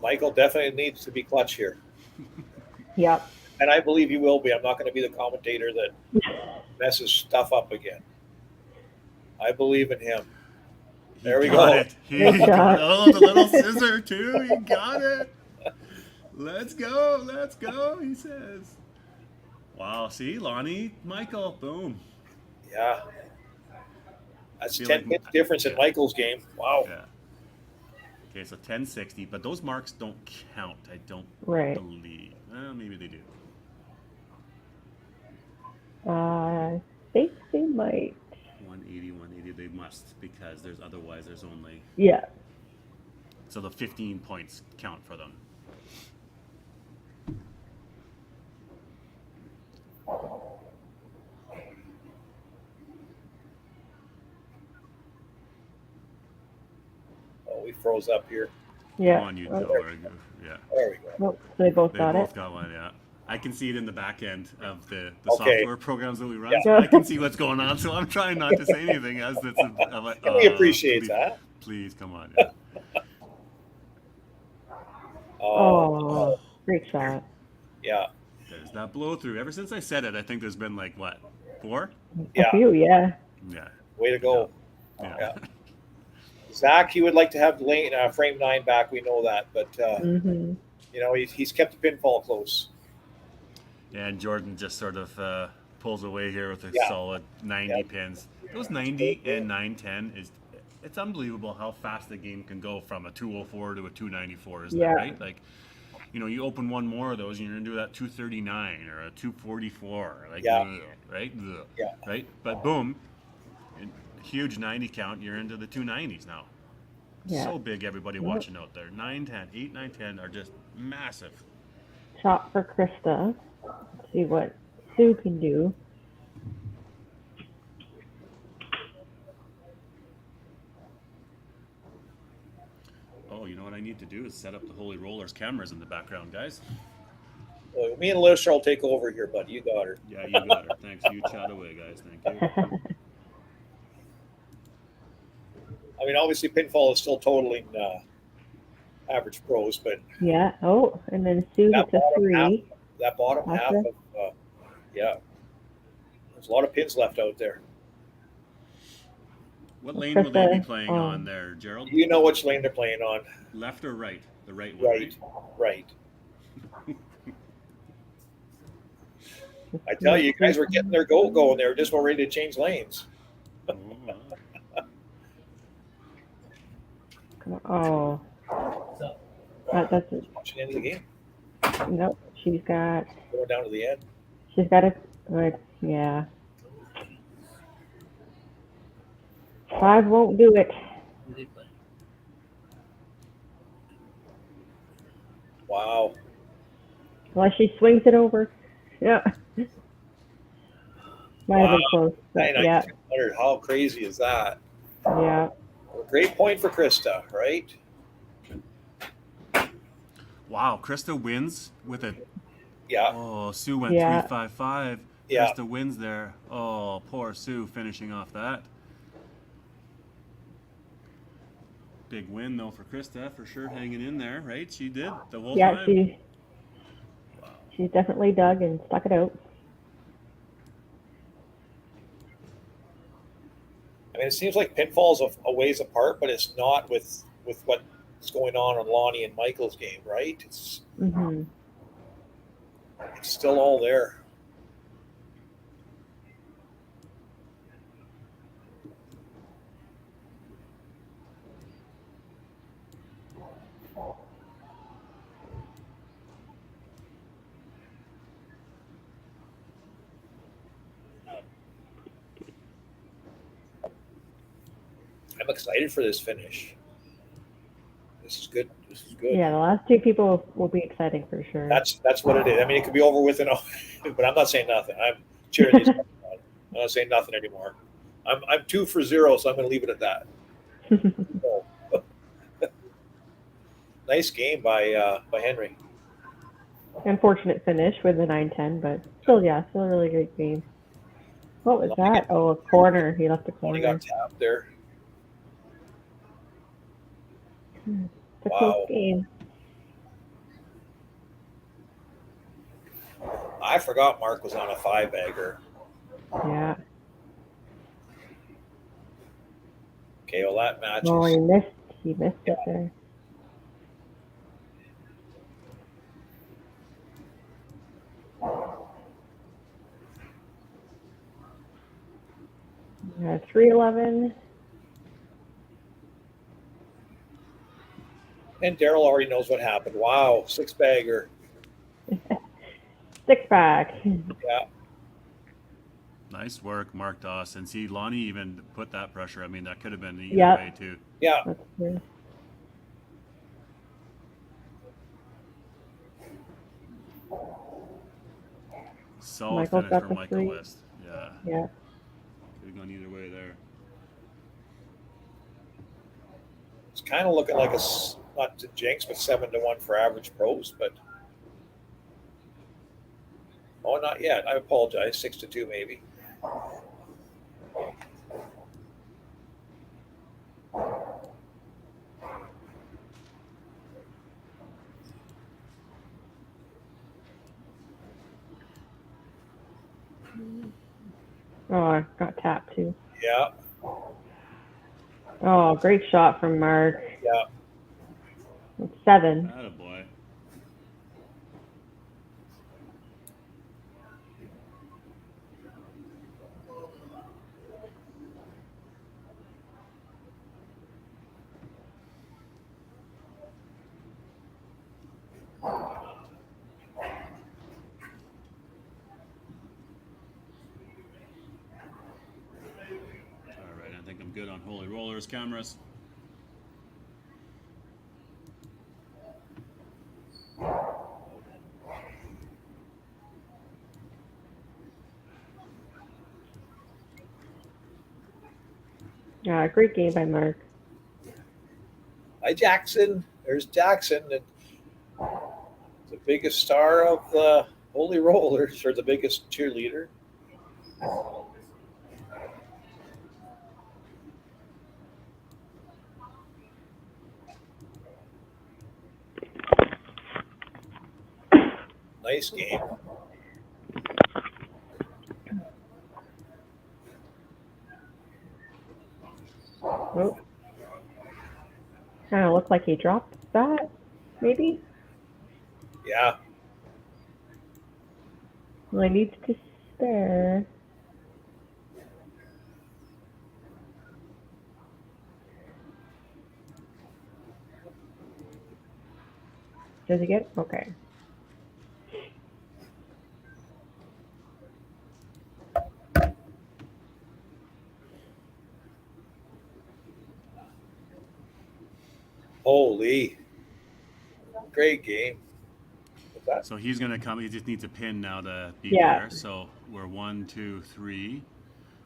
Michael definitely needs to be clutch here. Yep. And I believe he will be. I'm not going to be the commentator that messes stuff up again. I believe in him. There we got go. It. He got the little scissor too. He got it. Let's go. Let's go, he says. Wow, see, Lonnie, Michael, boom. Yeah. That's 10 pins difference in Michael's game. Wow. Yeah. Okay, so 1060, but those marks don't count, I don't believe. Well, maybe they do. I think they might. 180, they must, because otherwise there's only... Yeah. So the 15 points count for them. Oh, we froze up here. Yeah. Come on, you yeah. There we go. Nope. So they both got it. Got one, yeah. I can see it in the back end of the Okay. software programs that we run. Yeah. So I can see what's going on. So I'm trying not to say anything as it's. I'm like, We appreciate please, that. Please, come on. Yeah. Oh, great shot. Yeah. There's that blow through. Ever since I said it, I think there's been like what, 4? Yeah. A few, yeah. Yeah. Way to go. Yeah. Yeah. Zach, he would like to have lane frame 9 back. We know that, but Mm-hmm. you know he's kept the pinfall close. And Jordan just sort of pulls away here with a Yeah. solid 90 pins. Those 90 and 910 it's unbelievable how fast the game can go from a 204 to a 294, isn't Yeah. that right? Like, you know, you open one more of those and you're gonna do that 239 or a 244, like, Yeah. ugh, right? Ugh, Yeah. right? But boom, huge 90 count, you're into the 290s now. Yeah. So big, everybody watching out there. 910, 8, 9, 10 are just massive. Shot for Krista. Let's see what Sue can do. Oh, you know what I need to do is set up the Holy Rollers cameras in the background, guys. Well, me and Liz will take over here, buddy. You got her. Yeah, you got her. Thanks. You chat away, guys. Thank you. I mean, obviously, pinfall is still totaling average pros, but Yeah. Oh, and then Sue That gets a bottom half. 3. that bottom half Okay. of yeah, there's a lot of pins left out there. What lane will they be Krista, playing on there, Gerald? You know which lane they're playing on. Left or right? The right one, Right, right. I tell you, you guys were getting their goal going. They were just about ready to change lanes. Oh, Come on. Oh. That's it. Watching the end of the game, Nope. She's got going down to the end. a good, yeah. 5 won't do it. Wow. Unless she swings it over. Yeah. Might have been close. But yeah. 9,900. How crazy is that? Yeah. Well, great point for Krista, right? wow, Krista wins with a. Yeah, Oh, Sue went Yeah. 355. Yeah. Krista wins there. Oh, poor Sue finishing off that. Big win though for Krista for sure, hanging in there, right? She did the whole Yeah, time. she's definitely dug and stuck it out. I mean, it seems like pinfall's a ways apart, but it's not with what's going on Lonnie and Michael's game, right? It's Mm-hmm. still all there. I'm excited for this finish. This is good. This is good. Yeah, the last 2 people will be exciting for sure. That's what it is. I mean, it could be over with, but I'm not saying nothing. I'm cheering these guys on. I'm not saying nothing anymore. I'm 2 for 0, so I'm going to leave it at that. So, nice game by Henry. Unfortunate finish with the 9-10, but still, yeah, still a really great game. What was that? Oh, a corner. He left a Lonnie corner. got tapped there. It's a Wow. close game. I forgot Mark was on a 5-bagger. Yeah. Okay, well that match Oh, is he missed it there. Yeah, 3-11. and Daryl already knows what happened. Wow, 6-bagger. 6-pack. Yeah. Nice work, Mark Dawson. See, Lonnie even put that pressure. I mean, that could have been either Yep. way, too. Yeah. That's true. Solid Michael's finish got for the Michael 3. West. Yeah. Yeah. Could have gone either way there. It's kind of looking like a, not to jinx, but 7-1 for average pros, but oh, not yet. I apologize. 6-2 maybe. Oh, I got tapped too. Yeah. Oh, great shot from Mark. Yeah. It's 7. Attaboy. All right, I think I'm good on Holy Rollers cameras. Yeah, great game by Mark. Hi, Jackson. There's Jackson, the biggest star of the Holy Rollers, or the biggest cheerleader. Nice game. Oh. Kind of looked like he dropped that, maybe? Yeah. Well, he needs to spare. Does he get it? Okay. Holy. Great game. What's that? So he's going to come. He just needs a pin now to be Yeah. there. So we're 1, 2, 3.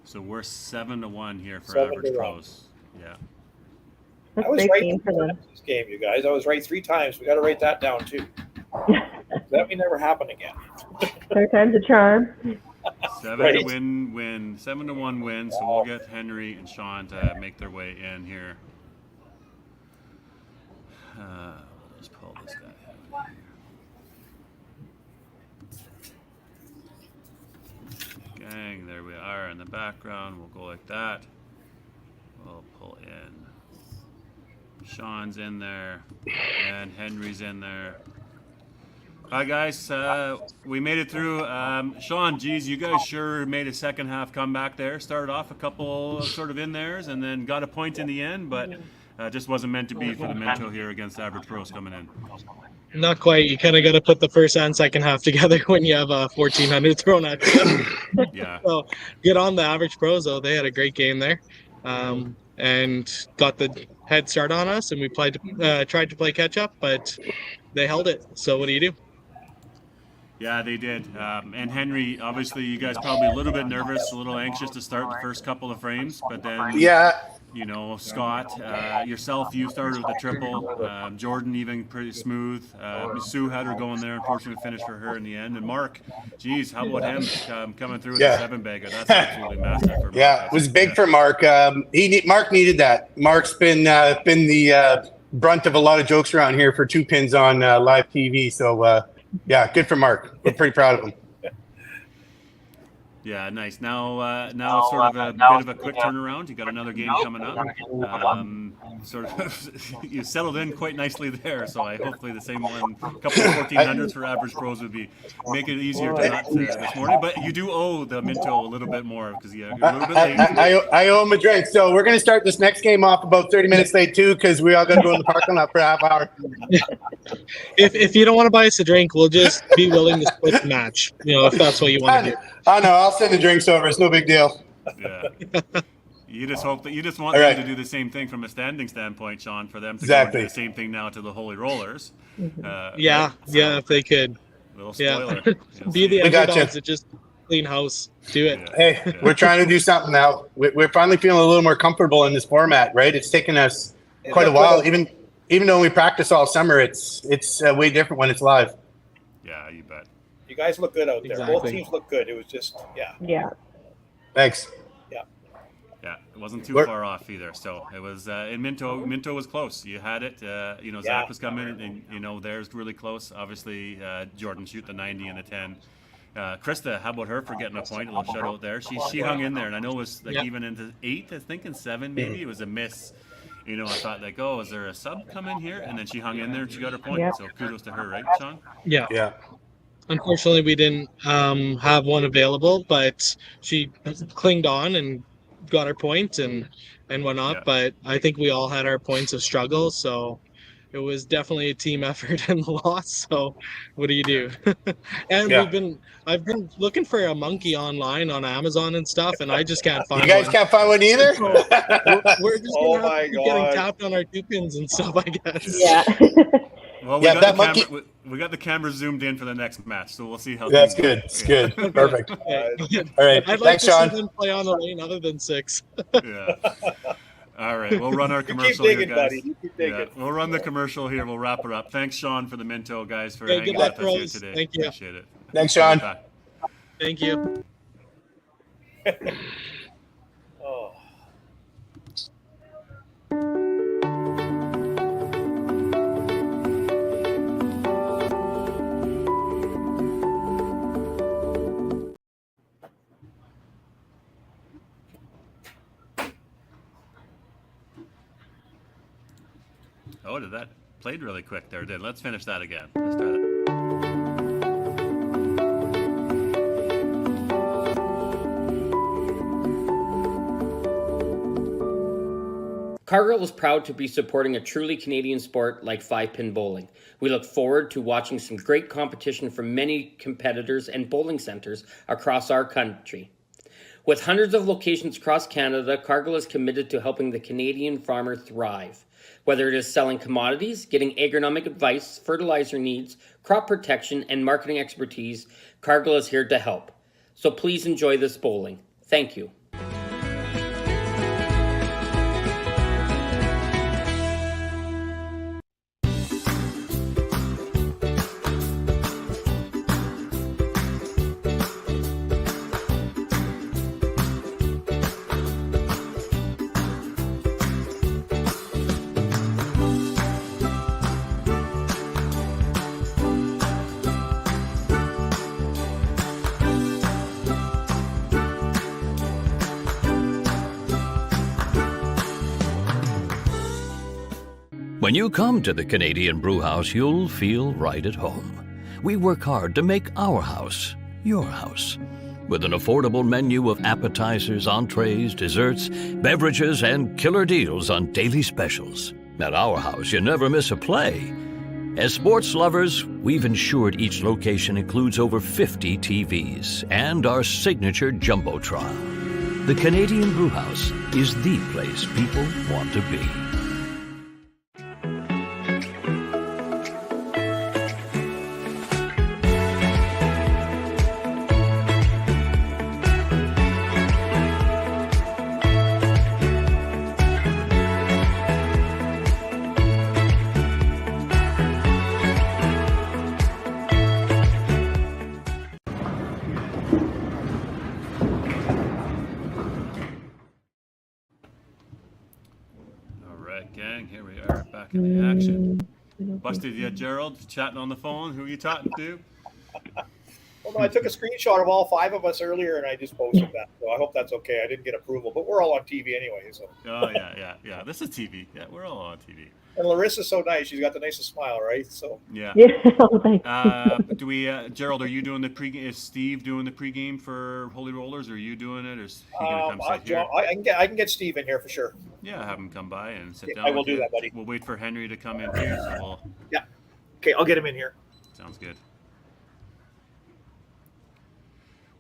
So we're 7-1 here for 7-1. average pros. Yeah. That's I a was great right game for them. this game, you guys. I was right 3 times. We got to write that down too. That may never happen again. Third time's a charm. 7 Right. to win. 7-1 win. So we'll get Henry and Sean to make their way in here. Let's pull this guy out here. Gang, there we are in the background. We'll go like that. We'll pull in. Sean's in there, and Henry's in there. Hi guys, we made it through. Sean, geez, you guys sure made a second half comeback there. Started off a couple sort of in theirs, and then got a point in the end, but just wasn't meant to be for the Minto here against average pros coming in. Not quite. You kind of got to put the first and second half together when you have a 1,400 thrown at you. Yeah. So get on the average pros, though. They had a great game there, and got the head start on us, and we tried to play catch up, but they held it. So what do you do? Yeah, they did. And Henry, obviously, you guys probably a little bit nervous, a little anxious to start the first couple of frames, but then, Yeah. you know, Scott, yourself, you started with the triple. Jordan, even pretty smooth. Sue had her going there. Unfortunately, finished for her in the end. And Mark, geez, how about him coming through with the 7-bagger? That's absolutely massive for Mark. Yeah, it was big for Mark. Mark needed that. Mark's been the brunt of a lot of jokes around here for 2 pins on live TV. So, yeah, good for Mark. We're pretty proud of him. Yeah, nice. Now it's sort of a bit of a quick turnaround. You got another game coming up. Sort of, you settled in quite nicely there. So hopefully the same one, a couple of 1400s for average pros would make it easier to not this morning. But you do owe the Minto a little bit more because you're a little bit late. I owe him a drink. So we're going to start this next game off about 30 minutes late too because we all got to go in the parking lot for a half hour. If you don't want to buy us a drink, we'll just be willing to split the match. You know, if that's what you want to do. Oh no, I'll send the drinks over. It's no big deal. Yeah. You just hope that you just want them to do the same thing from a standing standpoint, Sean, for them to go and do the same thing now to the Holy Rollers. Yeah, if they could. Little spoiler. Be the underdogs that just clean house. Do it. Yeah. Hey, we're trying to do something now. We're finally feeling a little more comfortable in this format, right? It's taken us quite a while. Even though we practice all summer, it's way different when it's live. Yeah, you bet. You guys look good out there. Exactly. Both teams look good. It was just, Yeah. Thanks. Yeah, it wasn't too far off either. So it was, and Minto was close. You had it. Zach was coming, and theirs really close. Obviously, Jordan shoot the 90 and the 10. Krista, how about her for getting a point? A little shout out there. She hung in there, and I know it was even into 8, I think, and 7 maybe. It was a miss. I thought is there a sub coming here? And then she hung in there and she got her point. Yep. So kudos to her, right, Sean? Yeah. Yeah. Unfortunately, we didn't have one available, but she clinged on and got her point and whatnot. Yeah. But I think we all had our points of struggle, so it was definitely a team effort in the loss. So what do you do? And I've been looking for a monkey online on Amazon and stuff, and I just can't find one. You guys can't find one either? So we're just getting tapped on our 2 pins and stuff, I guess. Yeah. Well, we got the camera zoomed in for the next match, so we'll see how. That's good. It's good. Perfect. Okay. All right. I'd like Thanks, to Sean. see them play on the lane other than 6. Yeah. All right, we'll run our commercial keep digging, here, guys. buddy. You keep digging. Yeah, we'll run the commercial here. We'll wrap her up. Thanks, Sean, for the Minto, guys, for hanging good luck, with us here Rose. today. Thank you. Appreciate it. Thanks, Sean. Thank you. Oh. Oh, did that played really quick there, did. Let's finish that again. Let's try that. Cargill is proud to be supporting a truly Canadian sport like 5-pin bowling. We look forward to watching some great competition from many competitors and bowling centers across our country. With hundreds of locations across Canada, Cargill is committed to helping the Canadian farmer thrive. Whether it is selling commodities, getting agronomic advice, fertilizer needs, crop protection, and marketing expertise, Cargill is here to help. So please enjoy this bowling. Thank you. When you come to the Canadian Brewhouse, you'll feel right at home. We work hard to make our house your house. With an affordable menu of appetizers, entrees, desserts, beverages, and killer deals on daily specials. At our house, you never miss a play. As sports lovers, we've ensured each location includes over 50 TVs and our signature Jumbotron. The Canadian Brewhouse is the place people want to be. gang. Here we are, back in the action. Busted yet, Gerald? Chatting on the phone. Who are you talking to? Well, no, I took a screenshot of all 5 of us earlier, and I just posted that. So I hope that's okay. I didn't get approval, but we're all on TV anyway. So. Oh yeah. This is TV. Yeah, we're all on TV. And Larissa's so nice. She's got the nicest smile, right? So. Yeah. Oh, thanks. Do we, Gerald? Are you doing the pregame? Is Steve doing the pregame for Holy Rollers? Or are you doing it? Or is he gonna come sit here? I can get Steve in here for sure. Yeah, have him come by and sit down. I will do that, buddy. We'll wait for Henry to come in too. So we'll... Yeah. Okay, I'll get him in here. Sounds good.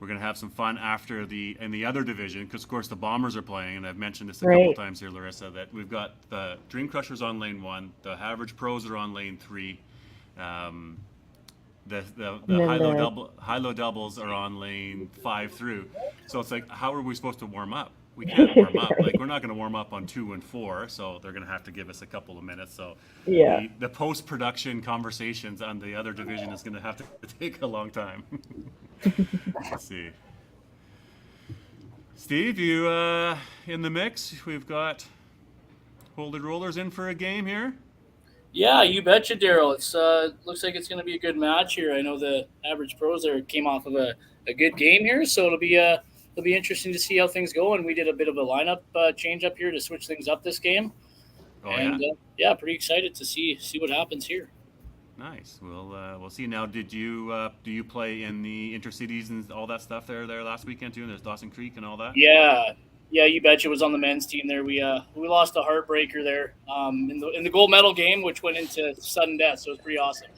We're going to have some fun after in the other division, because of course the Bombers are playing, and I've mentioned this a couple times here, Larissa, that we've got the Dream Crushers on lane 1, the Average Pros are on lane 3, the high-low doubles are on lane 5 through. So it's like, how are we supposed to warm up? We can't warm up. Like, we're not going to warm up on 2 and 4, so they're going to have to give us a couple of minutes. So yeah, the post-production conversations on the other division is going to have to take a long time. Let's see. Steve, you in the mix? We've got Holy Rollers in for a game here. Yeah, you betcha, Daryl. It's looks like it's going to be a good match here. I know the Average Pros came off of a good game here, so it'll be interesting to see how things go. And we did a bit of a lineup change up here to switch things up this game. Oh, and yeah, pretty excited to see what happens here. Nice. We'll see. Now, do you play in the intercities and all that stuff there last weekend too? And there's Dawson Creek and all that. Yeah, you betcha. Was on the men's team there. We lost a heartbreaker there in the gold medal game, which went into sudden death. So it was pretty awesome.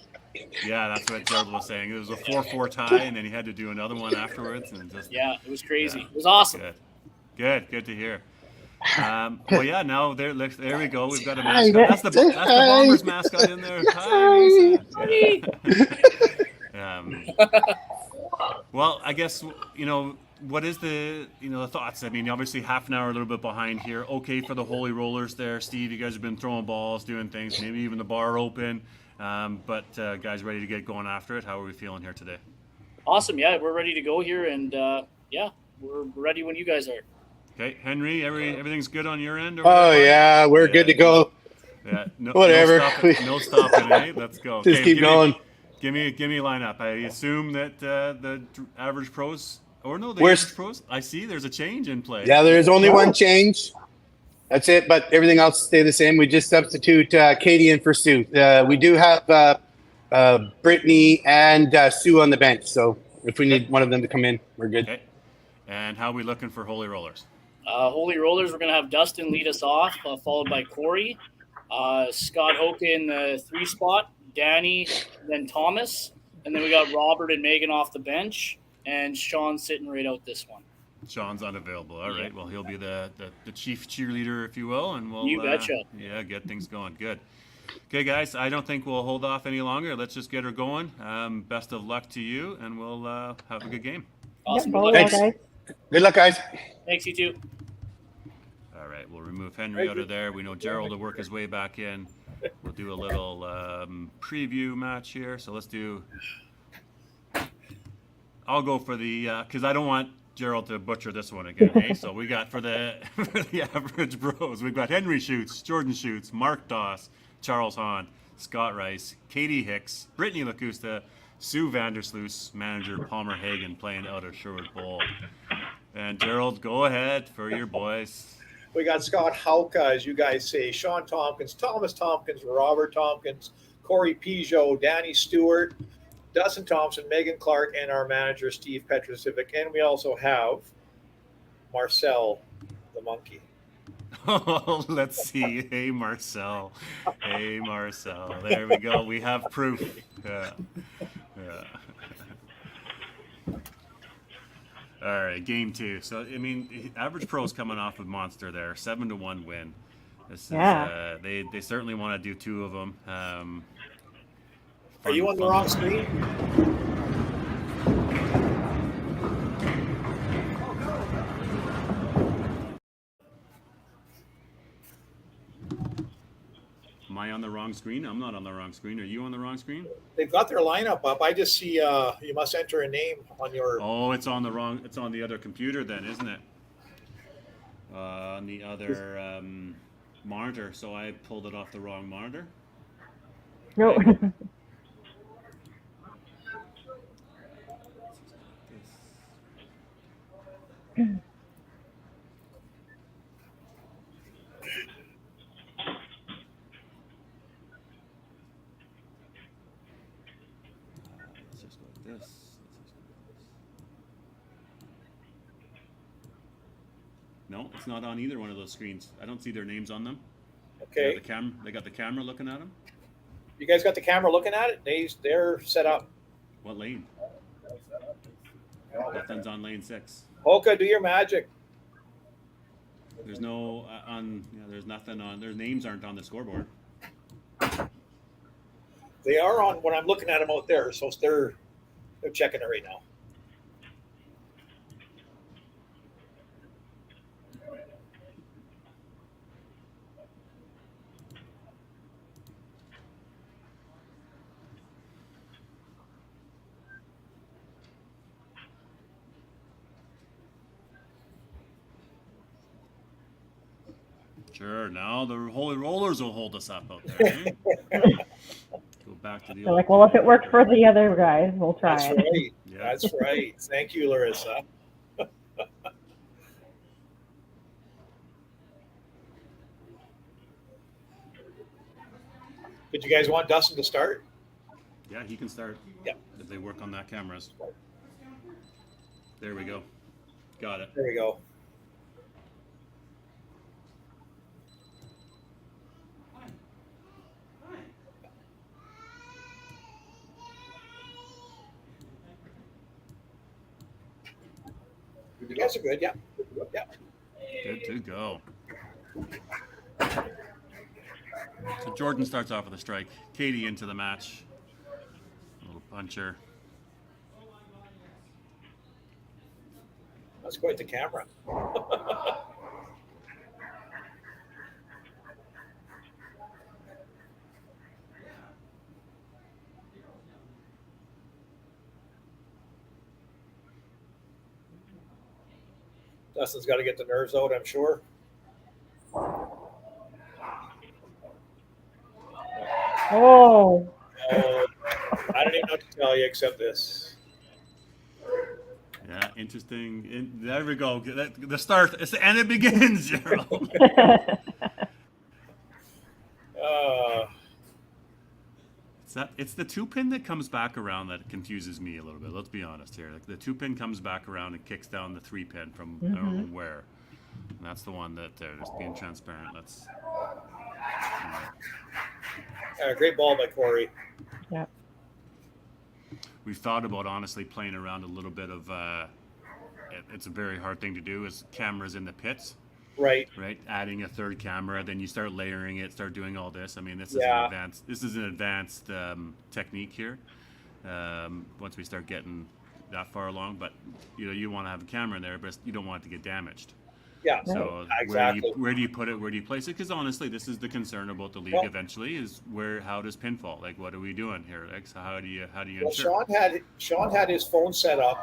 Yeah, that's what Gerald was saying. It was a 4-4 tie, and then he had to do another one afterwards, and just it was crazy. Yeah. It was awesome. Good to hear. Well, yeah. Now there we go. We've got a mascot. That's the Bombers mascot in there. Hi, well, I guess what is the thoughts? I mean, obviously half an hour, a little bit behind here. Okay for the Holy Rollers there, Steve. You guys have been throwing balls, doing things. Maybe even the bar open. But guys, ready to get going after it. How are we feeling here today? Awesome. Yeah, we're ready to go here, and we're ready when you guys are. Okay, Henry, everything's good on your end? Yeah, we're good to go. Yeah, whatever. No stopping, eh? Let's go. Just keep going. Give me a lineup. I assume that the Average Pros, Average Pros. I see there's a change in play. Yeah, there's only one change. That's it, but everything else stay the same. We just substitute Katie in for Sue. We do have Brittany and Sue on the bench, so if we need one of them to come in, we're good. Okay. And how are we looking for Holy Rollers? Holy Rollers, we're going to have Dustin lead us off, followed by Corey, Scott Hoka in the 3 spot, Danny, then Thomas, and then we got Robert and Megan off the bench, and Sean sitting right out this one. Sean's unavailable. All right. Well, he'll be the chief cheerleader, if you will, and we'll you betcha. Get things going. Good. Okay, guys. I don't think we'll hold off any longer. Let's just get her going. Best of luck to you, and we'll have a good game. Awesome. Thanks. Good luck, guys. Thanks, you too. All right. We'll remove Henry out of there. We know Gerald will work his way back in. We'll do a little preview match here. So let's do. I'll go for the because I don't want Gerald to butcher this one again. Hey, so we got for the Average Bros. We've got Henry Schwartz, Jordan Schwartz, Mark Doss, Charles Hahn, Scott Rice, Katie Hicks, Brittany Lacusta, Sue Vandersloos, manager Palmer Hagen playing out of Sherwood Bowl. And Gerald, go ahead for your boys. We got Scott Hauka, as you guys say, Sean Tompkins, Thomas Tompkins, Robert Tompkins, Corey Peugeot, Danny Stewart, Dustin Thompson, Megan Clark, and our manager, Steve Petrovic. And we also have Marcel, the monkey. Oh, let's see. Hey, Marcel. Hey, Marcel. There we go. We have proof. Yeah. All right, game 2. So, I mean, Average Pro's coming off of Monster there, 7-1 win. This is, they certainly want to do 2 of them. Are you on the wrong screen? Am I on the wrong screen? I'm not on the wrong screen. Are you on the wrong screen? They've got their lineup up. I just see you must enter a name on your. Oh, it's on the other computer then, isn't it? On the other. monitor, so I pulled it off the wrong monitor. No. Let's just go like this. No, it's not on either one of those screens. I don't see their names on them. Okay. They got the camera looking at them. You guys got the camera looking at it? They're set up. What lane? Nothing's on lane 6. Polka, do your magic. There's no there's nothing on. Their names aren't on the scoreboard. They are on when I'm looking at them out there, so they're checking it right now. Sure. Now the Holy Rollers will hold us up out there. Eh? Go back to the. They're like, well, if it worked for the other guys, we'll try. That's right. Yeah. That's right. Thank you, Larissa. Did you guys want Dustin to start? Yeah, he can start. Yeah. If they work on that cameras. There we go. Got it. There we go. You guys are good, yeah. Yeah. Good to go. So Jordan starts off with a strike. Katie into the match. A little puncher. That's quite the camera. Dustin's got to get the nerves out, I'm sure. Oh. Oh, I don't even know what to tell you except this. Yeah, interesting. There we go. The start, and it begins, Gerald. It's the 2-pin that comes back around that confuses me a little bit. Let's be honest here. Like the 2-pin comes back around and kicks down the 3-pin from I don't know where. And that's the one that they're just being transparent. That's great ball by Corey. Yeah. We've thought about honestly playing around a little bit of. It's a very hard thing to do. Is cameras in the pits. Right. Adding a third camera, then you start layering it, start doing all this. I mean, this is an advanced technique here. Once we start getting that far along, but you want to have a camera in there, but you don't want it to get damaged. Yeah. So exactly. where do you put it? Where do you place it? Because honestly, this is the concern about the league. Eventually, is how does pinfall? Like, what are we doing here? Like, so how do you ensure? Sean had his phone set up.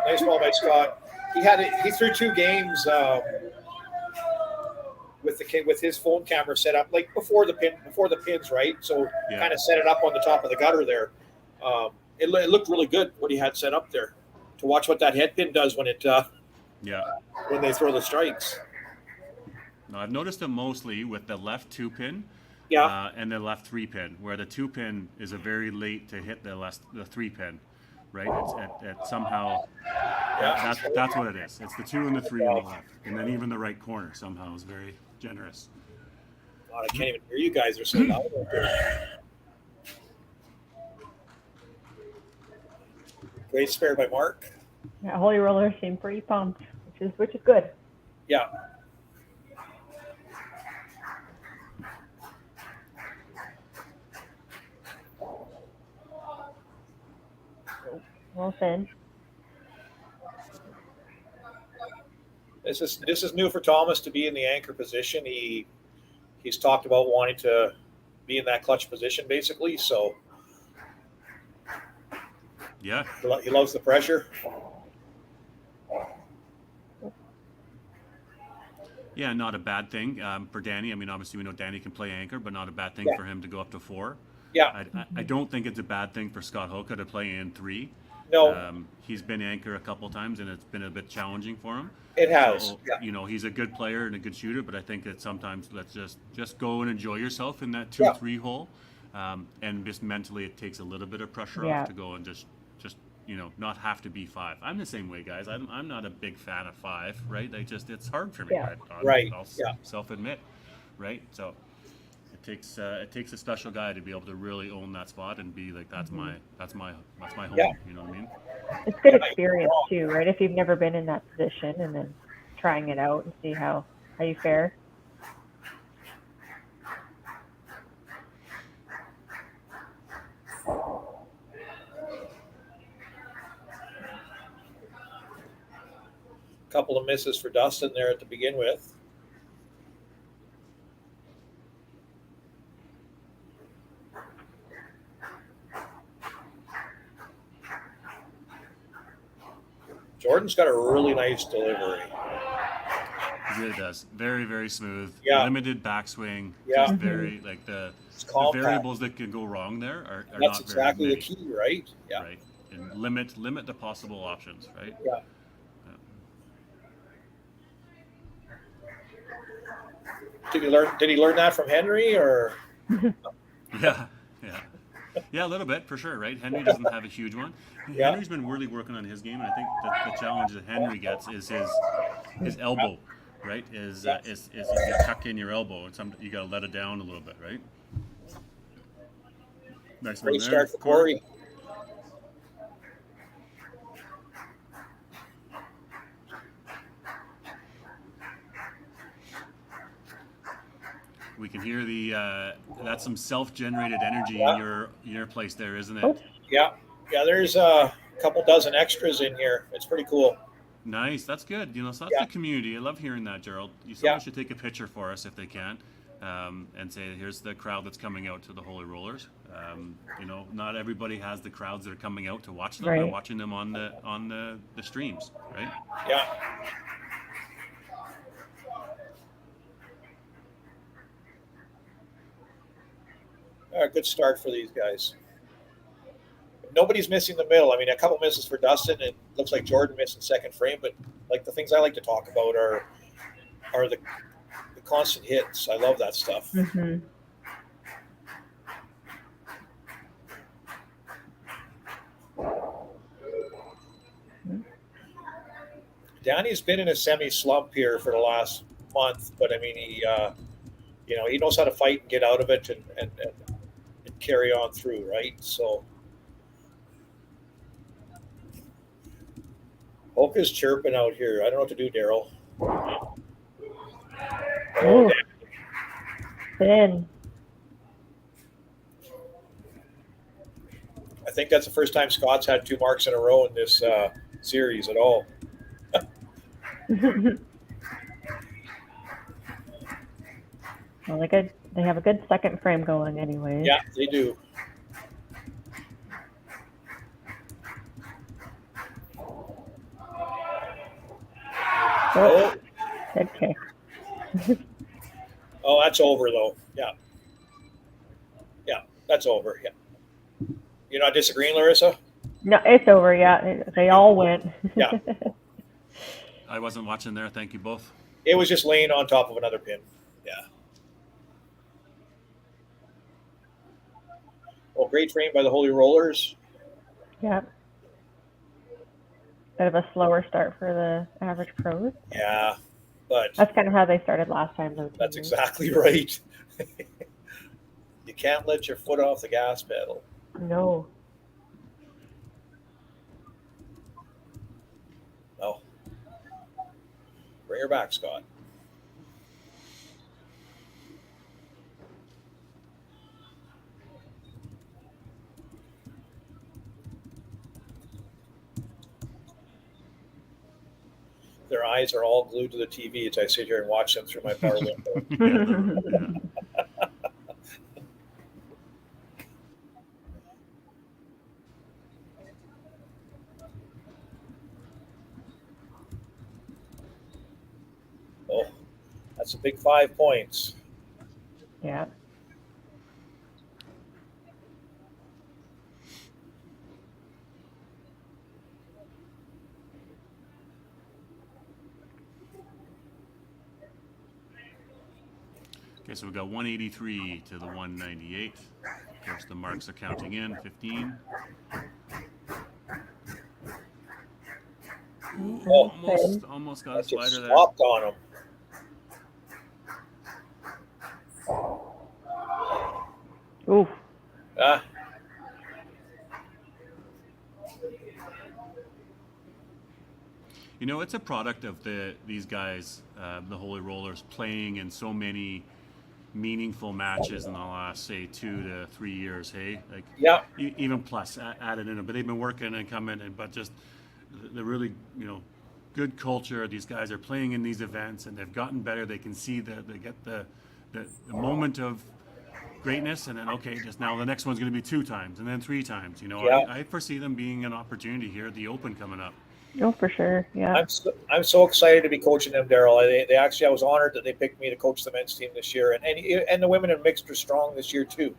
Nice ball by Scott. He threw 2 games with his phone camera set up like before the pins, right? So kind of set it up on the top of the gutter there. It looked really good what he had set up there. To watch what that head pin does when when they throw the strikes. No, I've noticed it mostly with the left 2-pin. And the left 3-pin, where the 2-pin is a very late to hit the 3-pin. Right, it's somehow that's what it is. It's the 2 and the 3 on the left, and then even the right corner somehow is very generous. God, I can't even hear you guys. Are so loud out there. Great spare by Mark. Yeah, Holy Rollers seem pretty pumped, which is good. Yeah. Well said. This is new for Thomas to be in the anchor position. He's talked about wanting to be in that clutch position, basically. So yeah, he loves the pressure. Yeah, not a bad thing for Danny. I mean, obviously we know Danny can play anchor, but not a bad thing for him to go up to 4. Yeah. I don't think it's a bad thing for Scott Hoka to play in 3. No. He's been anchor a couple times, and it's been a bit challenging for him. It has. So, he's a good player and a good shooter, but I think that sometimes let's just go and enjoy yourself in that 2-3 hole, and just mentally it takes a little bit of pressure off to go and just not have to be 5. I'm the same way, guys. I'm not a big fan of 5, right? It's hard for me. I'll self-admit, right? So it takes a special guy to be able to really own that spot and be like, that's my home. You know what I mean? It's good experience too, right? If you've never been in that position, and then trying it out and see how you fare. Couple of misses for Dustin there to begin with. Jordan's got a really nice delivery. He really does. Very, very smooth. Yeah. Limited backswing. Yeah. Just very the variables that could go wrong there are That's not exactly very the key, right? Yeah. Right. And limit the possible options, right? Yeah. Did he learn that from Henry, or? Yeah, a little bit for sure, right? Henry doesn't have a huge one. Henry's been really working on his game, and I think that the challenge that Henry gets is his elbow, right? Is you tuck in your elbow, and you got to let it down a little bit, right? Nice one there. Great start for Corey. We can hear that's some self-generated energy in your place there, isn't it? Yeah. There's a couple dozen extras in here. It's pretty cool. Nice, that's good. So that's the community. I love hearing that, Gerald. Someone should take a picture for us if they can, and say, here's the crowd that's coming out to the Holy Rollers. Not everybody has the crowds that are coming out to watch them. Right. They're watching them on the streams, right? Yeah. Good start for these guys. Nobody's missing the middle. I mean, a couple misses for Dustin. It looks like Jordan missed in second frame, but like the things I like to talk about are the constant hits. I love that stuff. Mm-hmm. Danny's been in a semi-slump here for the last month, but I mean, he knows how to fight and get out of it and carry on through, right? So Hoka's chirping out here. I don't know what to do, Daryl. Oh, thin. I think that's the first time Scott's had 2 marks in a row in this series at all. Well, they have a good second frame going anyway. Yeah, they do. Oh, good kick. Oh, that's over though. Yeah, that's over. Yeah. You're not disagreeing, Larissa? No, it's over. Yeah, they all went. Yeah. I wasn't watching there. Thank you both. It was just laying on top of another pin. Yeah. Well, great frame by the Holy Rollers. Yeah. Bit of a slower start for the average pros. Yeah, but That's kind of how they started last time, though. that's exactly right. You can't let your foot off the gas pedal. No. No. Bring her back, Scott. Their eyes are all glued to the TV as I sit here and watch them through my power window. Oh, That's a big 5 points. Yeah. Okay, so we got 183 to the 198. Of course, the marks are counting in 15. Oh, Almost got a that just slider there. stopped on him. Oof. Ah, You know, it's a product of these guys, the Holy Rollers, playing in so many meaningful matches in the last, say, 2 to 3 years. Hey, like yeah, even plus added in it, but they've been working and coming, but just the really good culture. These guys are playing in these events, and they've gotten better. They can see that they get the moment of greatness, and then just now the next one's going to be 2 times and then 3 times. Yeah. I foresee them being an opportunity here at the Open coming up. Oh, for sure. Yeah. I'm so excited to be coaching them, Daryl. They actually, I was honored that they picked me to coach the men's team this year, and the women in mixed are strong this year too.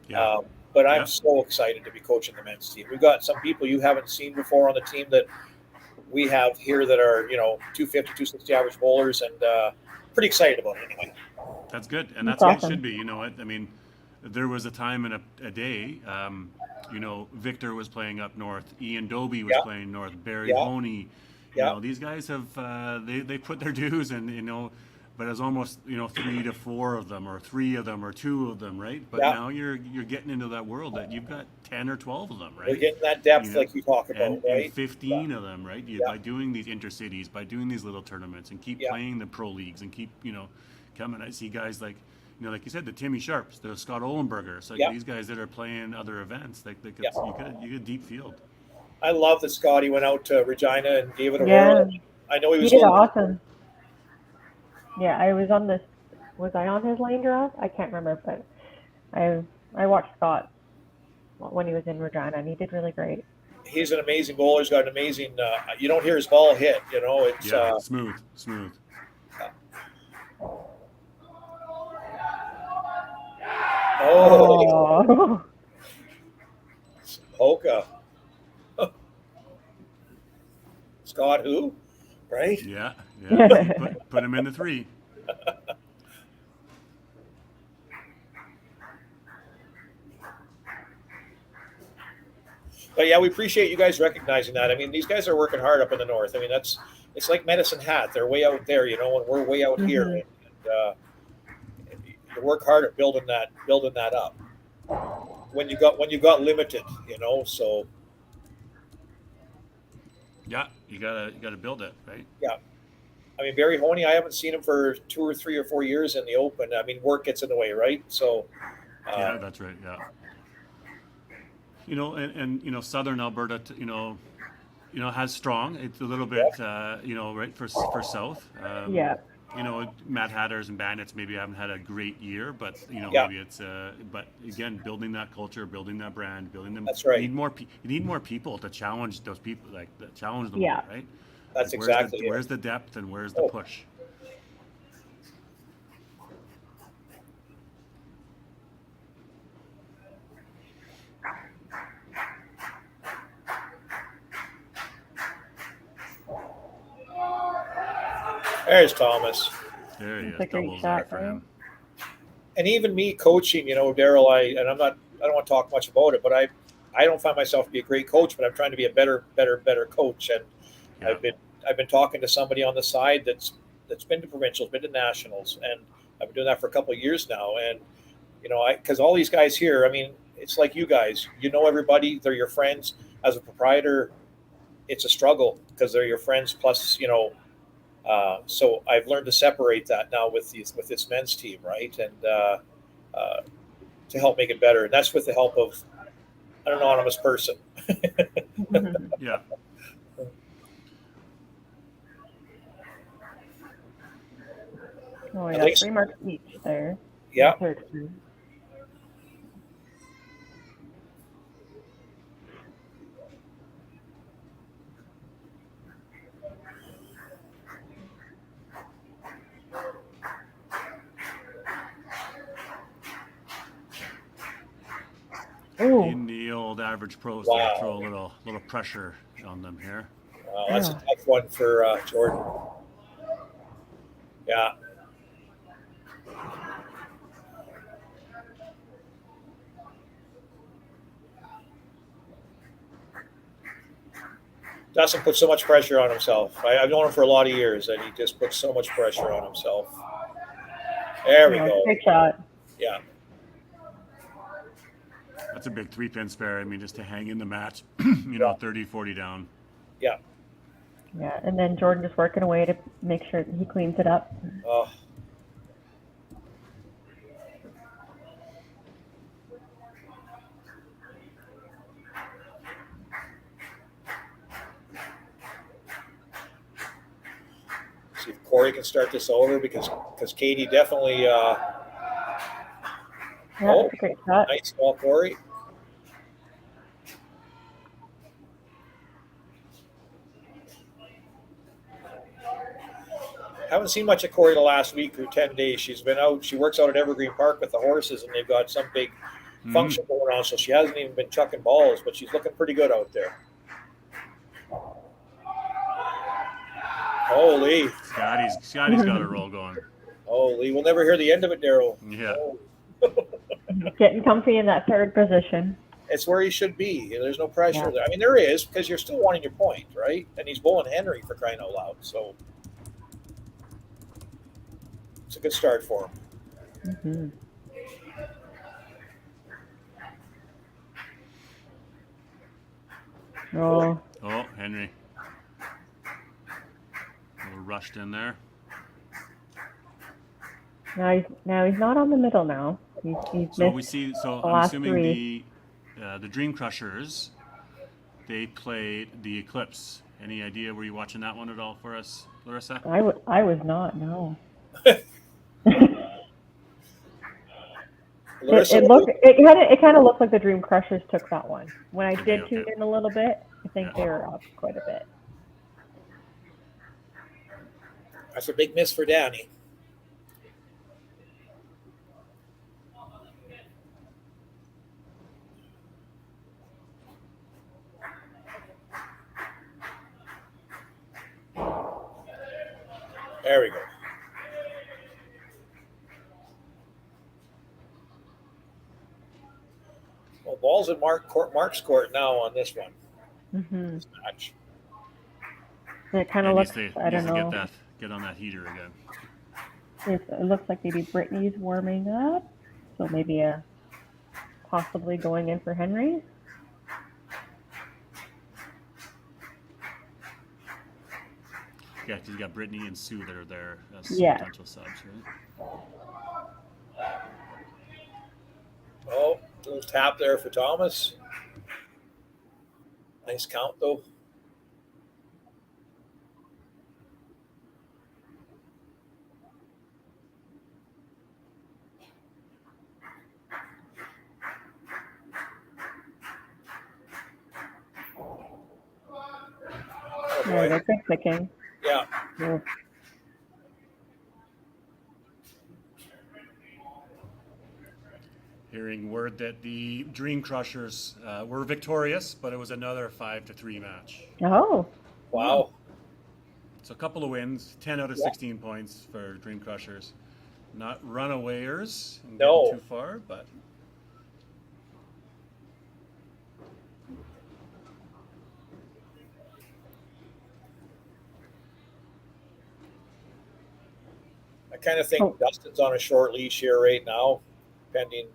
Yeah. But I'm so excited to be coaching the men's team. We've got some people you haven't seen before on the team that we have here that are 250, 260 average bowlers, and pretty excited about it anyway. That's good, and that's That's what awesome. it should be. You know what? I mean, there was a time in a day, Victor was playing up north, Ian Doby was playing north, Barry Honey. These guys have they put their dues, and but it's almost 3 to 4 of them, or 3 of them, or 2 of them, right? But now you're getting into that world that you've got 10 or 12 of them, right? We're getting that depth like you talk about, right? And 15 of them, right? By doing these intercities, by doing these little tournaments, and keep playing the pro leagues, and keep coming. I see guys like like you said, the Timmy Sharps, the Scott Olenbergers, like these guys that are playing other events. Like you get a deep field. I love that Scotty went out to Regina and gave it a whirl. I know he did awesome. Yeah, I was on this. Was I on his lane draw? I can't remember, but I watched Scott when he was in Regina, and he did really great. He's an amazing bowler. He's got an amazing. You don't hear his ball hit. It's smooth. Oh, Polka. Scott, who? Right? Yeah. Put him in the 3. But yeah, we appreciate you guys recognizing that. I mean, these guys are working hard up in the north. I mean, it's like Medicine Hat. They're way out there, and we're way out here. And you work hard at building that up. When you got limited, so. Yeah, you gotta build it, right? Yeah. I mean, Barry Honey, I haven't seen him for 2 or 3 or 4 years in the Open. I mean, work gets in the way, right? So. Yeah, that's right. Yeah. And Southern Alberta, has strong. It's a little bit, right for South. Mad Hatters and Bandits maybe haven't had a great year, but maybe it's. But again, building that culture, building that brand, building them. That's right. You need more people to challenge those people, challenge them, right? That's exactly it. Where's the depth and where's the push? There's Thomas. There he is. Doubles there for him. And even me coaching, Daryl, I don't want to talk much about it, but I don't find myself to be a great coach, but I'm trying to be a better coach. And I've been talking to somebody on the side that's been to provincials, been to nationals, and I've been doing that for a couple of years now. And because all these guys here, I mean, it's like you guys, everybody, they're your friends. As a proprietor, it's a struggle because they're your friends. Plus, so I've learned to separate that now with this men's team, right? And to help make it better. And that's with the help of an anonymous person. Yeah. Oh, yeah, 3 marks each there. Yeah. Ooh, in the old average pros Wow. to throw a little pressure on them here. That's a Yeah. tough one for Jordan. Yeah. Dustin puts so much pressure on himself. I've known him for a lot of years, and he just puts so much pressure on himself. There we go. Great shot. Yeah. That's a big 3-pin spare. I mean, just to hang in the match, 30, 40 down. Yeah. Yeah, and then Jordan just working away to make sure he cleans it up. Oh. See if Corey can start this over because Katie definitely Yeah, that's a great shot. nice ball, Corey. Haven't seen much of Corey the last week or 10 days. She's been out. She works out at Evergreen Park with the horses, and they've got some big function going on, so she hasn't even been chucking balls, but she's looking pretty good out there. Holy. Scotty's got a roll going. Holy. We'll never hear the end of it, Daryl. Yeah. Getting comfy in that third position. It's where he should be. There's no pressure Yeah. there. I mean, there is, because you're still wanting your point, right? And he's bowling Henry for crying out loud, so it's a good start for him. Oh, Oh, Henry. A little rushed in there. now he's not on the middle now. He's So missed we see. So the I'm last assuming three. the Dream Crushers, they played the Eclipse. Any idea? Were you watching that one at all for us, Larissa? I was not. No. Larissa, It kind of looked like the Dream Crushers took that one. When I did Okay. tune in a little bit, I think Yeah. they were up quite a bit. that's a big miss for Danny. There we go. Well, ball's in Mark's court now on this one. This match. It kind of Needs looks. to, I don't needs to know. get on that heater again. It looks like maybe Brittany's warming up, so maybe possibly going in for Henry. Yeah, because you got Brittany and Sue that are there as Yeah. potential subs, right? Oh, little tap there for Thomas. Nice count though. Oh Yeah, they're boy. good picking. Yeah. Yeah. Hearing word that the Dream Crushers were victorious, but it was another 5-3 match. Oh, Wow. So a couple of wins, 10 out of 16 points for Dream Crushers. Not runawayers and No. getting too far, but I kind of think Oh. Dustin's on a short leash here right now, pending.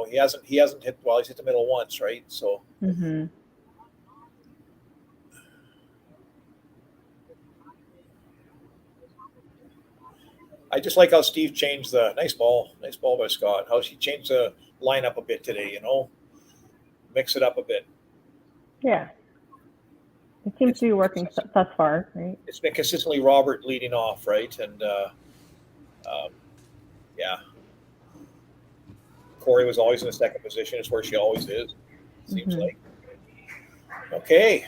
He hasn't hit. Well, he's hit the middle once, right? So I just like how Steve changed the nice ball by Scott. How he changed the lineup a bit today. Mix it up a bit. yeah. It seems to be working thus far, right? It's been consistently Robert leading off, right? And yeah, Corey was always in the second position. It's where she always is. Seems like. Okay,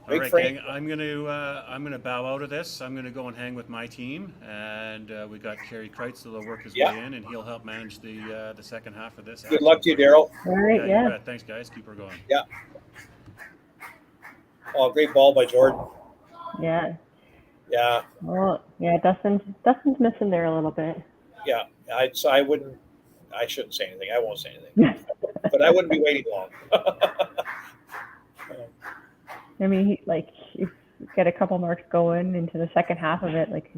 All Big right, Frank. gang. I'm gonna bow out of this. I'm gonna go and hang with my team, and we got Kerry Kreitz that'll work his way in, and he'll help manage the second half of this. Good luck to you, Daryl. All right, You yeah. bet. Thanks, guys. Keep her going. Yeah. Oh, great ball by Jordan. Yeah. Yeah, Well, yeah, Dustin's missing there a little bit. yeah. I shouldn't say anything. I won't say anything. But I wouldn't be waiting long. I mean, if you get a couple marks going into the second half of it, like,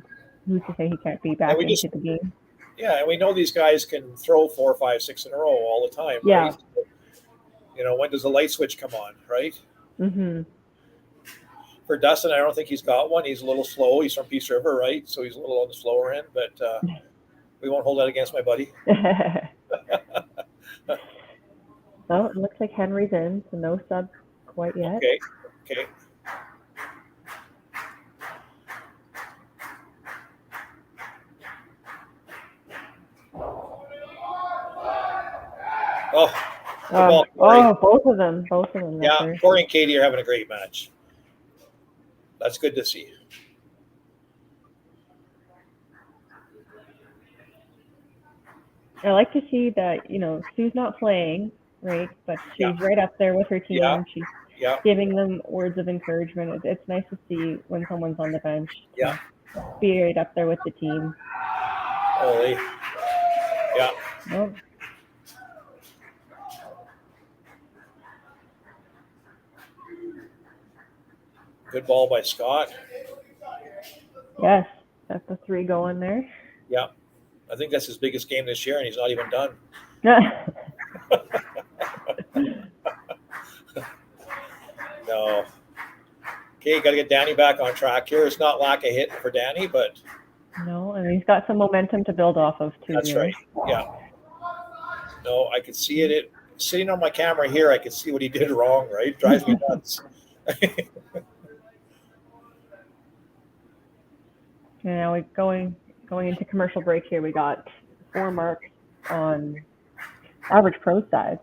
who's to say he can't be back into the game? Yeah, and we know these guys can throw 4, 5, 6 in a row all the time. Yeah. Right? You know, when does the light switch come on, right? Mm-hmm. For Dustin, I don't think he's got one. He's a little slow. He's from Peace River, right? So he's a little on the slower end, but we won't hold that against my buddy. Well, it looks like Henry's in, so no sub quite yet. Okay. Oh, good ball, Corey. Both of them. Yeah, there. Corey and Katie are having a great match. That's good to see. I like to see that, Sue's not playing, right? But she's right up there with her team. Yeah. She's Yeah, giving them words of encouragement. It's nice to see when someone's on the bench. Yeah. Be right up there with the team. holy. Yeah, Oh, good ball by Scott. yes. That's the 3 going there. Yeah, I think that's his biggest game this year, and he's not even done. No. Okay, got to get Danny back on track here. It's not lack of hitting for Danny, but No, and he's got some momentum to build off of, too. that's right. Yeah. No, I could see it. Sitting on my camera here, I could see what he did wrong, right? Drives me nuts. And now we're going into commercial break here. We got 4 marks on average pro side.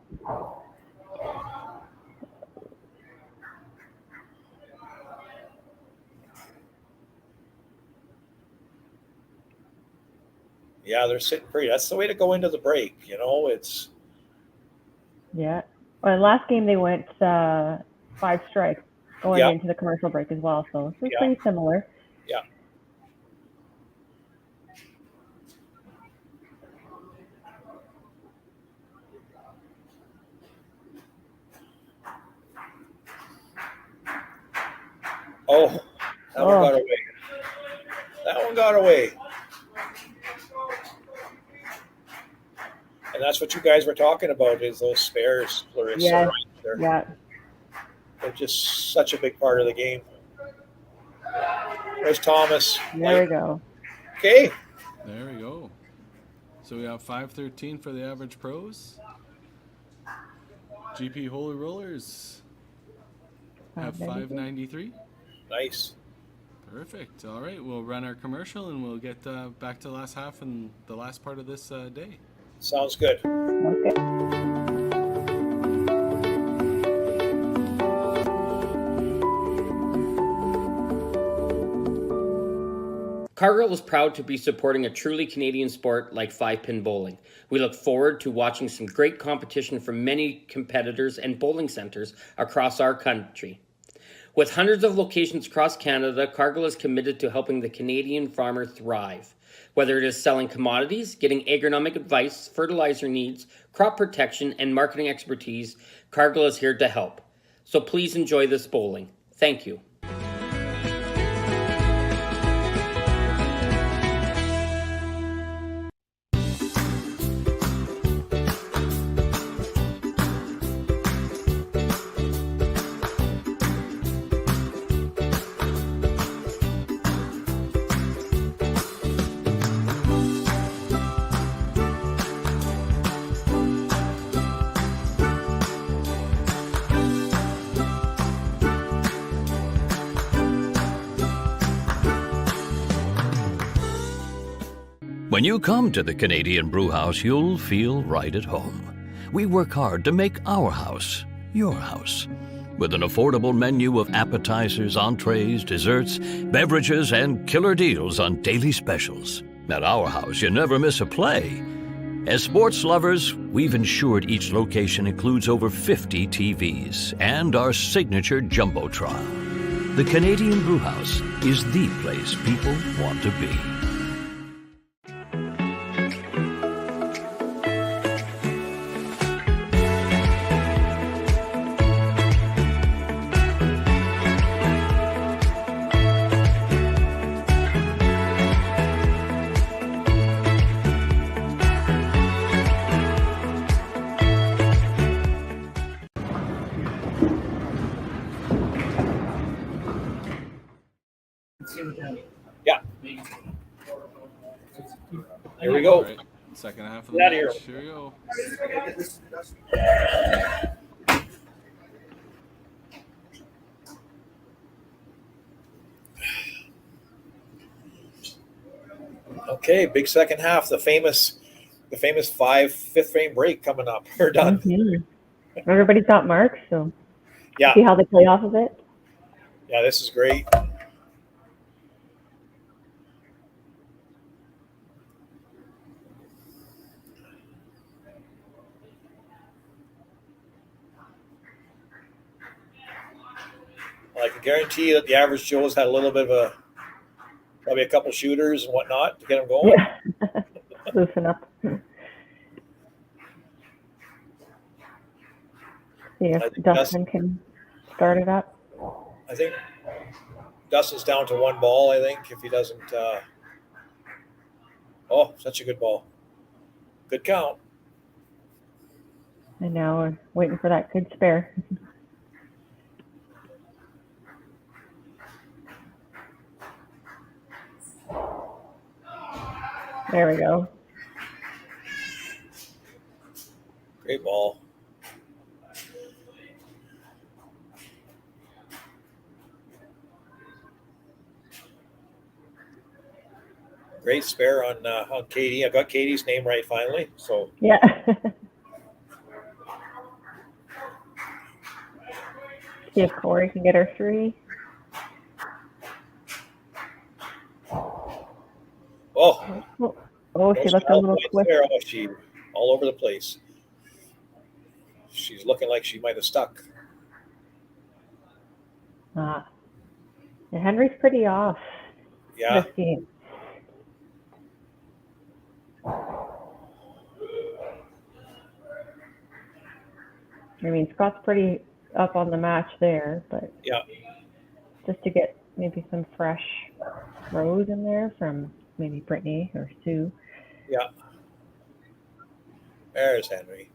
Yeah, they're sitting pretty. That's the way to go into the break. It's Yeah. Well, last game they went 5 strikes going Yeah. into the commercial break as well. So it's Yeah. pretty similar. Yeah. Oh, that one got away. That one got away. And that's what you guys were talking about is those spares, Larissa. Yeah. Right? They're, Yeah. they're just such a big part of the game. There's Thomas. There we go. Okay. There we go. So we have 513 for the average pros. GP Holy Rollers have 593. Nice. Perfect. All right, we'll run our commercial and we'll get back to the last half and the last part of this day. Sounds good. Okay. Cargill is proud to be supporting a truly Canadian sport like 5-pin bowling. We look forward to watching some great competition from many competitors and bowling centers across our country. With hundreds of locations across Canada, Cargill is committed to helping the Canadian farmer thrive. Whether it is selling commodities, getting agronomic advice, fertilizer needs, crop protection, and marketing expertise, Cargill is here to help. So please enjoy this bowling. Thank you. When you come to the Canadian Brewhouse, you'll feel right at home. We work hard to make our house your house. with an affordable menu of appetizers, entrees, desserts, beverages, and killer deals on daily specials. At our house, you never miss a play. As sports lovers, we've ensured each location includes over 50 TVs and our signature Jumbotron. The Canadian Brewhouse is the place people want to be. Yeah. Here we go. All right. Second half of the Get outta match. Here we go. Okay, big second half. The famous fifth frame break coming up. We're done. Mhm. Everybody's got marks, so Yeah, see how they play off of it. yeah, this is great. I can guarantee you that the average Joe's had a little bit of probably a couple shooters and whatnot to get them going. Yeah. Loosen up. See I if think Dustin can start it up. I think Dustin's down to one ball, I think, if he doesn't. Oh, such a good ball. Good count. And now we're waiting for that good spare. There we go. Great ball. Great spare on Katie. I got Katie's name right finally. So Yeah. See if Corey can get her three. oh, Oh, she looked a little quick. there. Oh, she all over the place. She's looking like she might have stuck. Ah. And Henry's pretty off Yeah. this game. I mean, Scott's pretty up on the match there, but Yeah. just to get maybe some fresh throws in there from maybe Brittany or Sue. Yeah. There's Henry.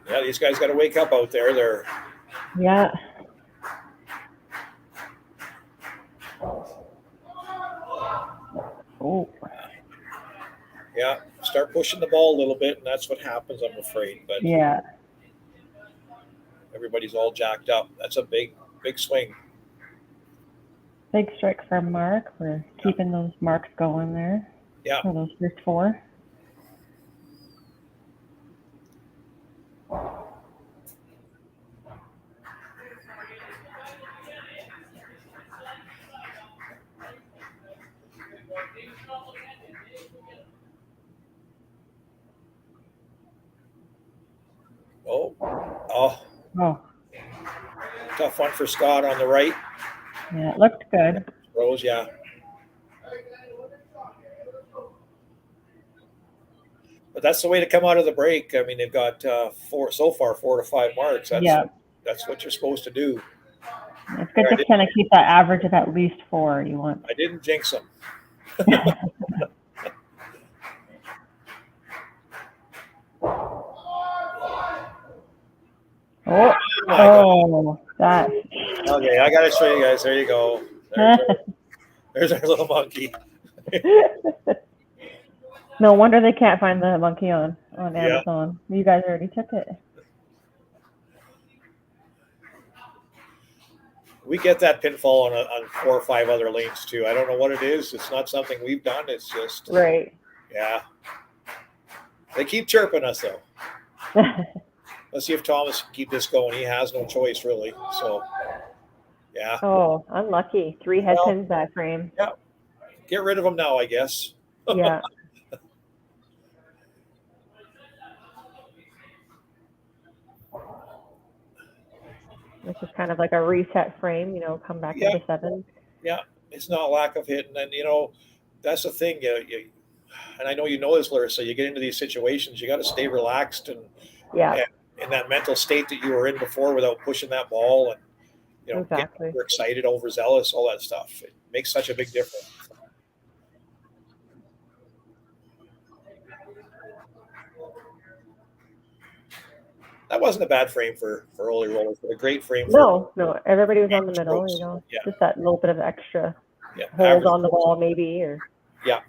Yeah, these guys got to wake up out there. They're Yeah. Oh, yeah, start pushing the ball a little bit, and that's what happens, I'm afraid. But yeah. everybody's all jacked up. That's a big swing. Big strike from Mark. We're keeping those marks going there Yeah. for those first four. Oh, Oh, tough one for Scott on the right. yeah, it looked good. Rose, yeah. But that's the way to come out of the break. I mean, they've got four to five marks. That's what you're supposed to do. It's good to kind of keep that average of at least four you want. I didn't jinx them. Oh, that. Okay, I got to show you guys. There you go. There's our little monkey. No wonder they can't find the monkey on Amazon. You guys already took it. We get that pinfall on 4 or 5 other lanes too. I don't know what it is. It's not something we've done. It's just Right. yeah. They keep chirping us though. Let's see if Thomas can keep this going. He has no choice really. So yeah. Oh, unlucky. 3 head pins that frame. Yeah. Get rid of them now, I guess. Yeah. This is kind of like a reset frame, come back into 7. Yeah, it's not lack of hit. And then, that's the thing. And I know you know this, Larissa, you get into these situations, you got to stay relaxed and in that mental state that you were in before without pushing that ball and, exactly. getting excited, overzealous, all that stuff. It makes such a big difference. That wasn't a bad frame for Holy Rollers, but a great frame. No, everybody was on the middle, just that little bit of extra hold on the ball, maybe, or yeah.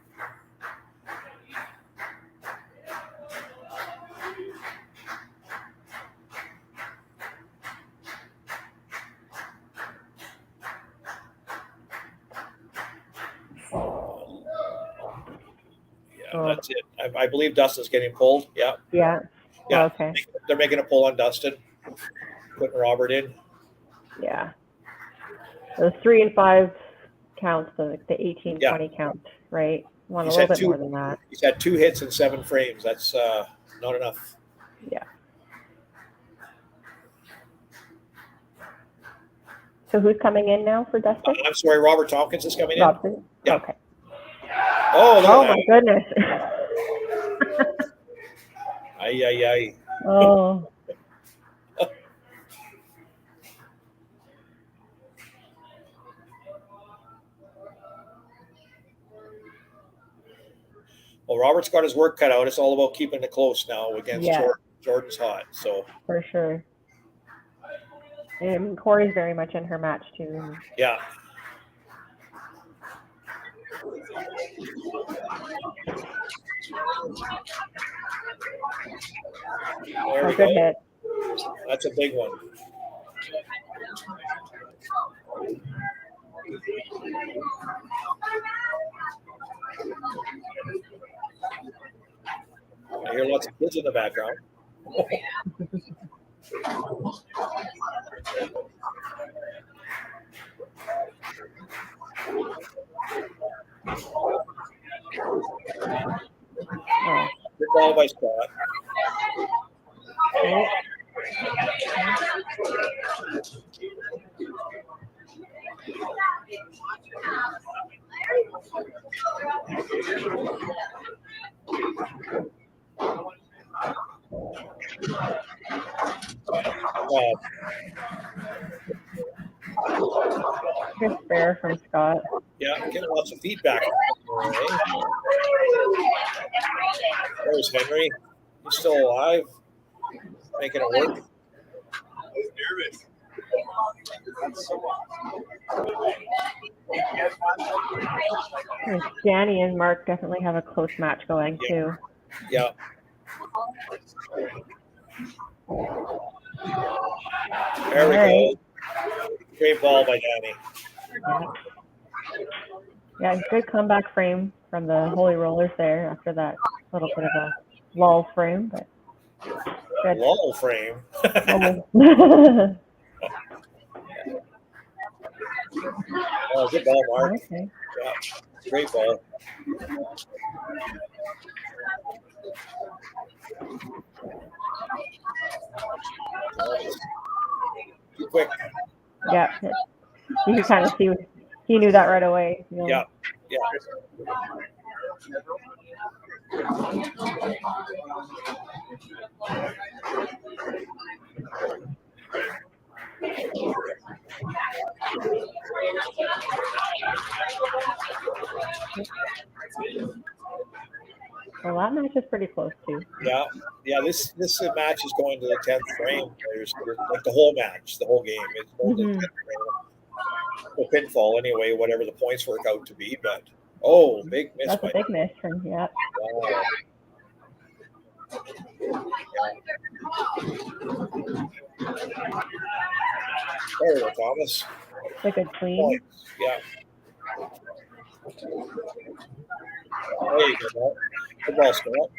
That's it. I believe Dustin's getting pulled. Yeah. Yeah. Yeah. Okay. They're making a pull on Dustin, putting Robert in. Yeah. Those 3 and 5 counts, the 18-20 count, right? Want a little bit more than that. He's had 2 hits in 7 frames. That's not enough. Yeah. So who's coming in now for Dustin? I'm sorry, Robert Tompkins is coming in. Robson? Yeah. Okay. Oh my goodness. Ay. Oh. Well, Robert's got his work cut out. It's all about keeping it close now against Jordan's hot. So for sure. And Corey's very much in her match too. Yeah. There we good go. hit. That's a big one. I hear lots of kids in the background. Good ball by Scott. Good spare from Scott. Yeah, getting lots of feedback. There's Henry. He's still alive. Making it work. Danny and Mark definitely have a close match going too. Yeah. There we go. Great ball by Danny. Yeah, good comeback frame from the Holy Rollers there after that little bit of a lull frame, but good. Lull frame. Oh, good ball, Mark. Okay. Yeah, great ball. Too quick. Yeah. You can kind of see he knew that right away. Yeah. Well, that match is pretty close too. Yeah. This match is going to the 10th frame. There's like the whole match, the whole game. It's going to the 10th frame. The pinfall anyway, whatever the points work out to be. But big miss. That's a big miss from Wow. There we go, Thomas. It's a good clean. Points. Yeah. There you go. Good ball, Scott.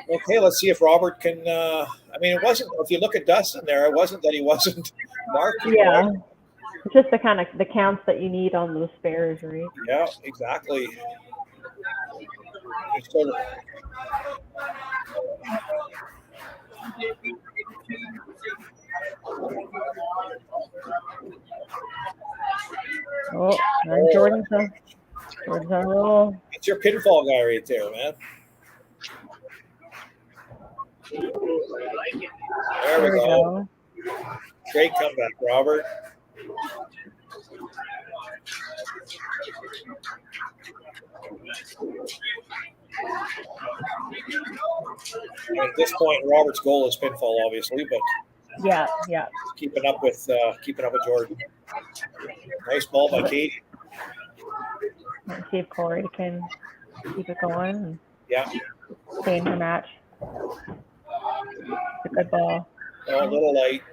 Okay, let's see if Robert can. I mean, it wasn't. If you look at Dustin there, it wasn't that he wasn't marking. Yeah. Right? It's just the kind of the counts that you need on those spares, right? Yeah, exactly. It's sort of- Oh, and Jordan's on a roll. It's your pinfall guy right there, man. There we go. Great comeback, Robert. And at this point, Robert's goal is pinfall, obviously, but Yeah. keeping up with Jordan. Nice ball by Katie. Let's see if Corey can keep it going and Yeah. stay in her match. It's a good ball. A little light.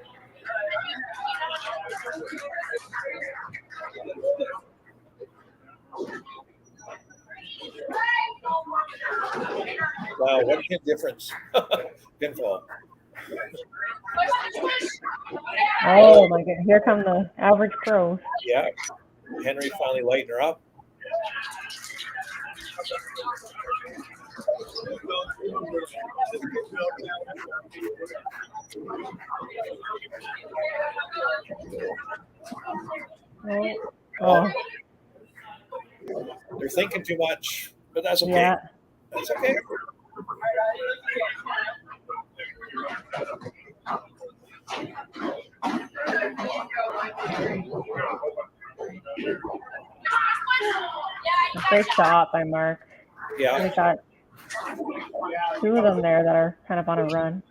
Wow, what a difference. Pinfall. Oh my goodness! Here come the average pros. Yeah. Henry finally lighting her up. Oh. They're thinking too much, but that's okay. Yeah. That's okay. Great shot by Mark. Yeah. We got two of them there that are kind of on a run.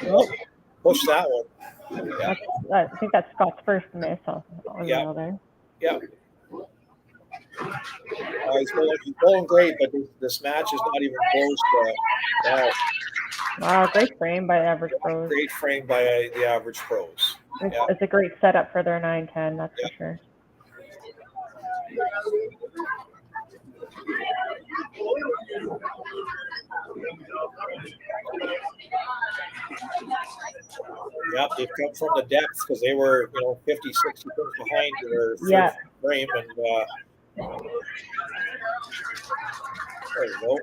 Oh, push that one. Yeah. I think that's Scott's first miss on Yeah. there. Yeah. He's going great, but this match is not even close to. Wow, great frame by average pros. Great frame by the average pros. It's a great setup for their 9-10, that's for sure. Yeah, they've come from the depth because they were, 50, 60 points behind their frame, and there you go.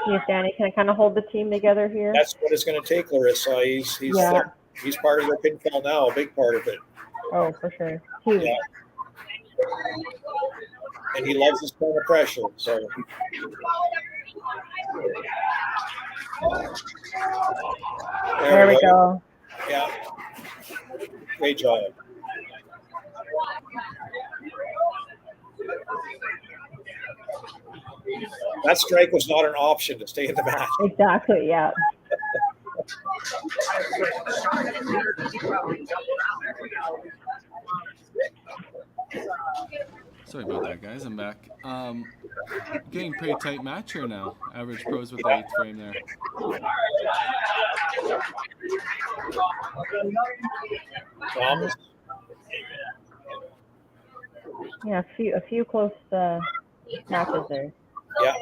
See if Danny can kind of hold the team together here. That's what it's going to take, Larissa. He's part of their pinfall now, a big part of it. Oh, for sure. Huge. Yeah. And he loves this kind of pressure. So. There we go. Yeah. Great job. That strike was not an option to stay in the match. Exactly, yeah. Sorry about that, guys. I'm back. Getting pretty tight match here now. Average pros with the 8th frame there. Thomas. Yeah, a few close matches there. Yeah.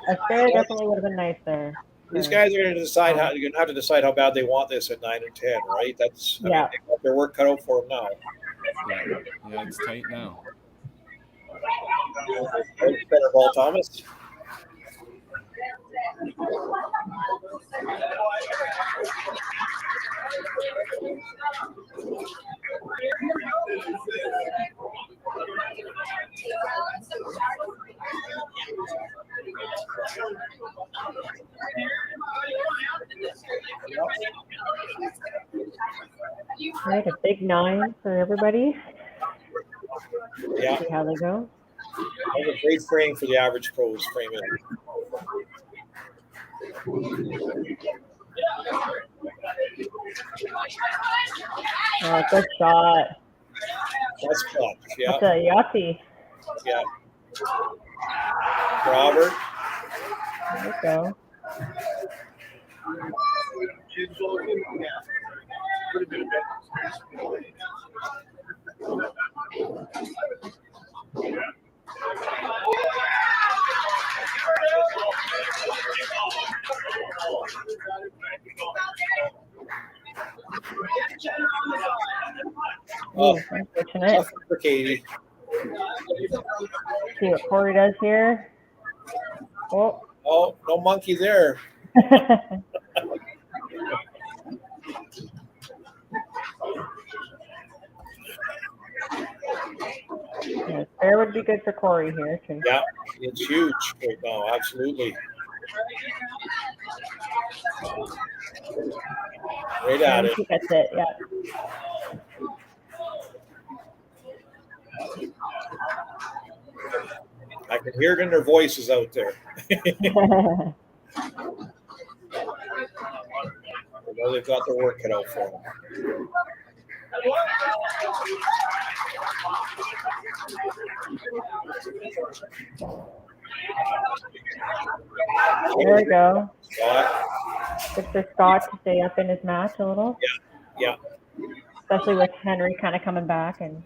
A spare definitely would have been nice there. These guys are going to decide how. You're going to have to decide how bad they want this at 9 and 10, right? That's I mean, they got their work cut out for them now. Yeah, it's tight now. Better ball, Thomas. All right, a big 9 for everybody. Yeah, See how they go. that was a great frame for the average pros framing. Oh, good shot. That's clutch. Yeah, That's a Yahtzee. yeah. Robert. There we go. Oh, Unfortunate. tough for Katie. See what Corey does here. Oh. Oh, no monkey there. Yeah, fair would be good for Corey here too. Yeah, it's huge right now. Absolutely. Right at And it. he gets it, yeah. I can hear it in their voices out there. I know they've got their work cut out for them. There we go. Scott. Good for Scott to stay up in his match a little. Yeah. Especially with Henry kind of coming back and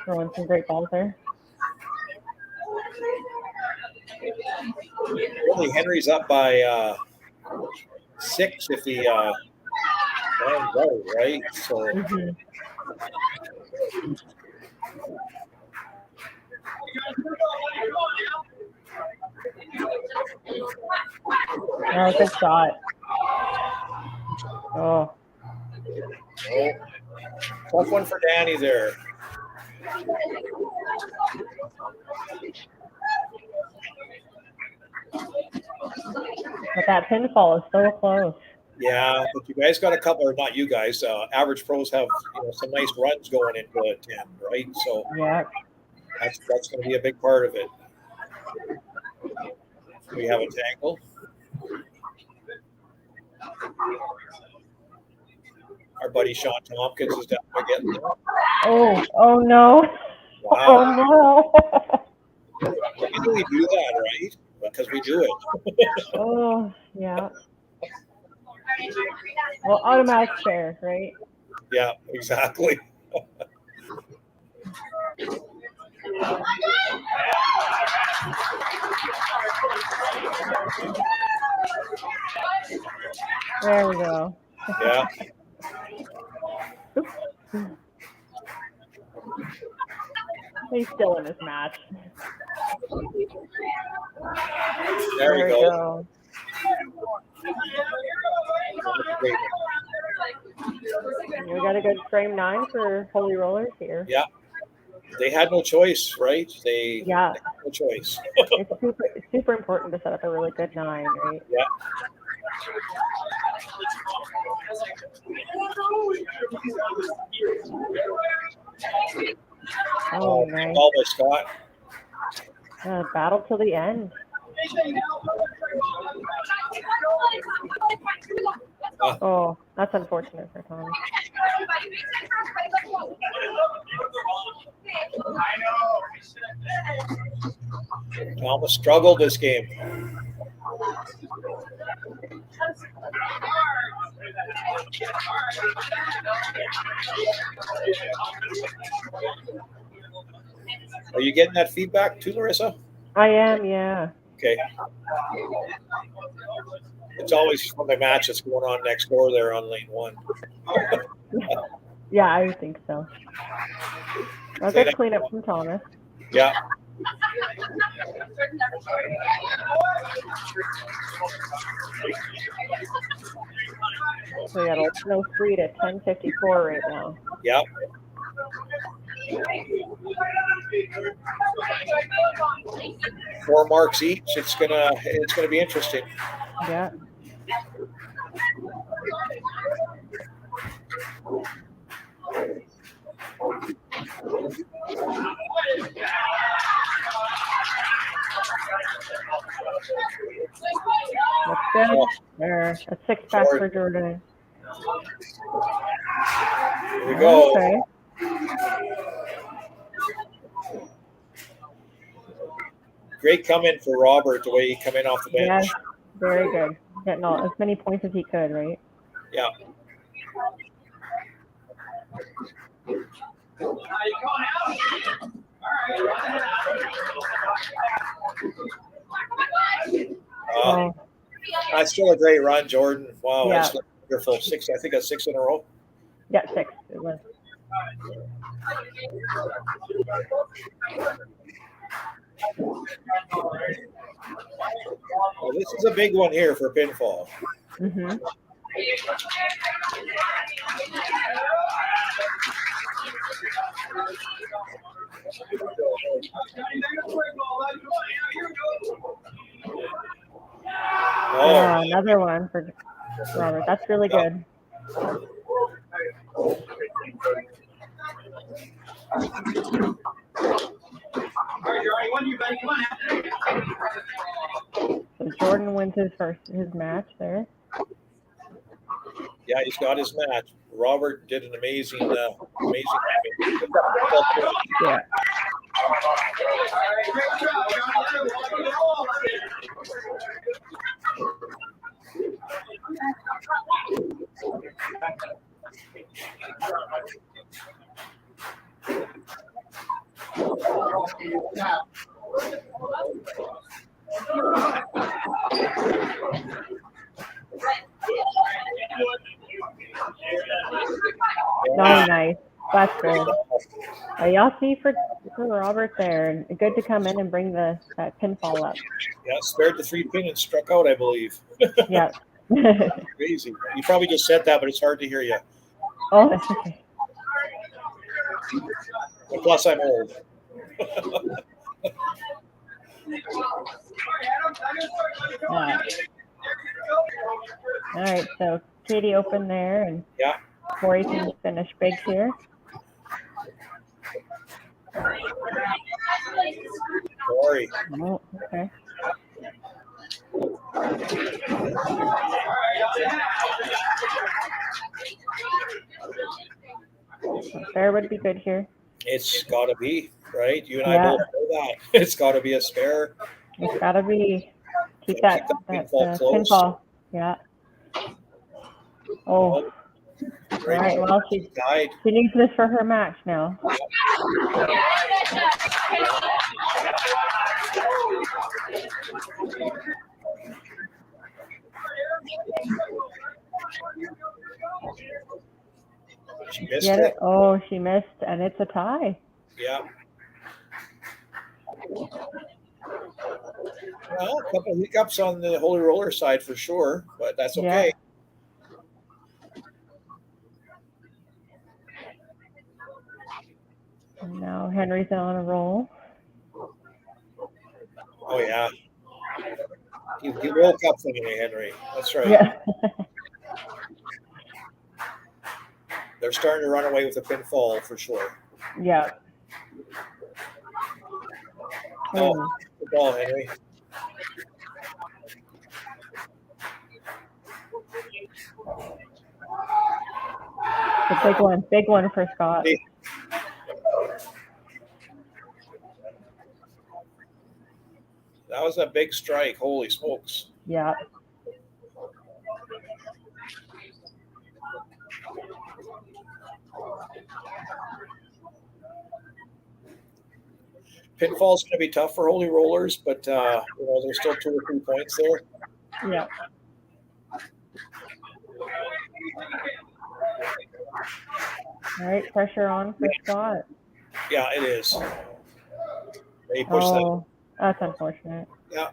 throwing some great balls there. Really, Henry's up by 6 if he lands out, right? So. Mm-hmm. Oh, good shot. Oh. Oh, tough one for Danny there. But that pinfall is so close. Yeah, but you guys got a couple, or not you guys, average pros have some nice runs going into 10, right? So yeah, that's going to be a big part of it. We have a tangle. Our buddy Sean Tompkins is down there getting there. Oh no. Wow. Oh no. Why do we do that, right? Because we do it. Oh, yeah. Well, automatic fair, right? Yeah, exactly. There we go. Yeah. He's still in his match. There we go. We got a good frame 9 for Holy Rollers here. Yeah. They had no choice, right? They had no choice. It's super important to set up a really good 9, right? Yeah. Oh, nice. Ball by Scott. Battle till the end. Oh, that's unfortunate for Tom. Thomas struggled this game. Are you getting that feedback too, Larissa? I am, yeah. Okay. It's always from the match that's going on next door there on lane 1. Yeah, I think so. I'll get clean up from Thomas. Yeah. So we got 11:03 to 10:54 right now. Yep. 4 marks each. It's gonna be interesting. Yeah. That's good. There. A 6 back for Jordan. Here we go. Okay. Great come in for Robert, the way he come in off the bench. Yes. Very good. Getting all as many points as he could, right? Yeah. Oh, That's still a great run, Jordan. Wow, Yeah. that's wonderful. 6, I think that's 6 in a row. yeah, 6. It was. Well, this is a big one here for pinfall. Mm-hmm. Oh, Another one for Robert. That's really good. So Jordan wins his match there. yeah, he's got his match. Robert did an amazing. Yeah. Oh, nice. That's good. Y'all see for Robert there, and good to come in and bring that pinfall up. Yeah, spared the 3 pin and struck out, I believe. Yeah. Crazy. You probably just said that, but it's hard to hear you. Oh, that's okay. And plus, I'm old. All right, so Katie opened there, and Yeah. Corey can finish big here. Sorry. Oh, okay. So fair would be good here. It's got to be, right? You and I Yeah. both know that. It's got to be a spare. It's got to be. Keep Gotta that keep the pinfall close. pinfall. Yeah. Oh. All Right. right. Well, she needs this for her match now. She missed Get it. it? Oh, she missed, and it's a tie. Yeah. Well, a couple of hiccups on the Holy Roller side for sure, but that's okay. And now Henry's on a roll. Oh, yeah. You woke up for me, Henry. That's right. Yeah. They're starting to run away with the pinfall for sure. Yeah. Oh, good ball, Henry. The big one for Scott. That was a big strike. Holy smokes. Yeah. Pinfall's going to be tough for Holy Rollers, but there's still 2 or 3 points there. Yeah. All right, pressure on for Scott. Yeah, it is. They pushed that. Oh, that's unfortunate. Yeah.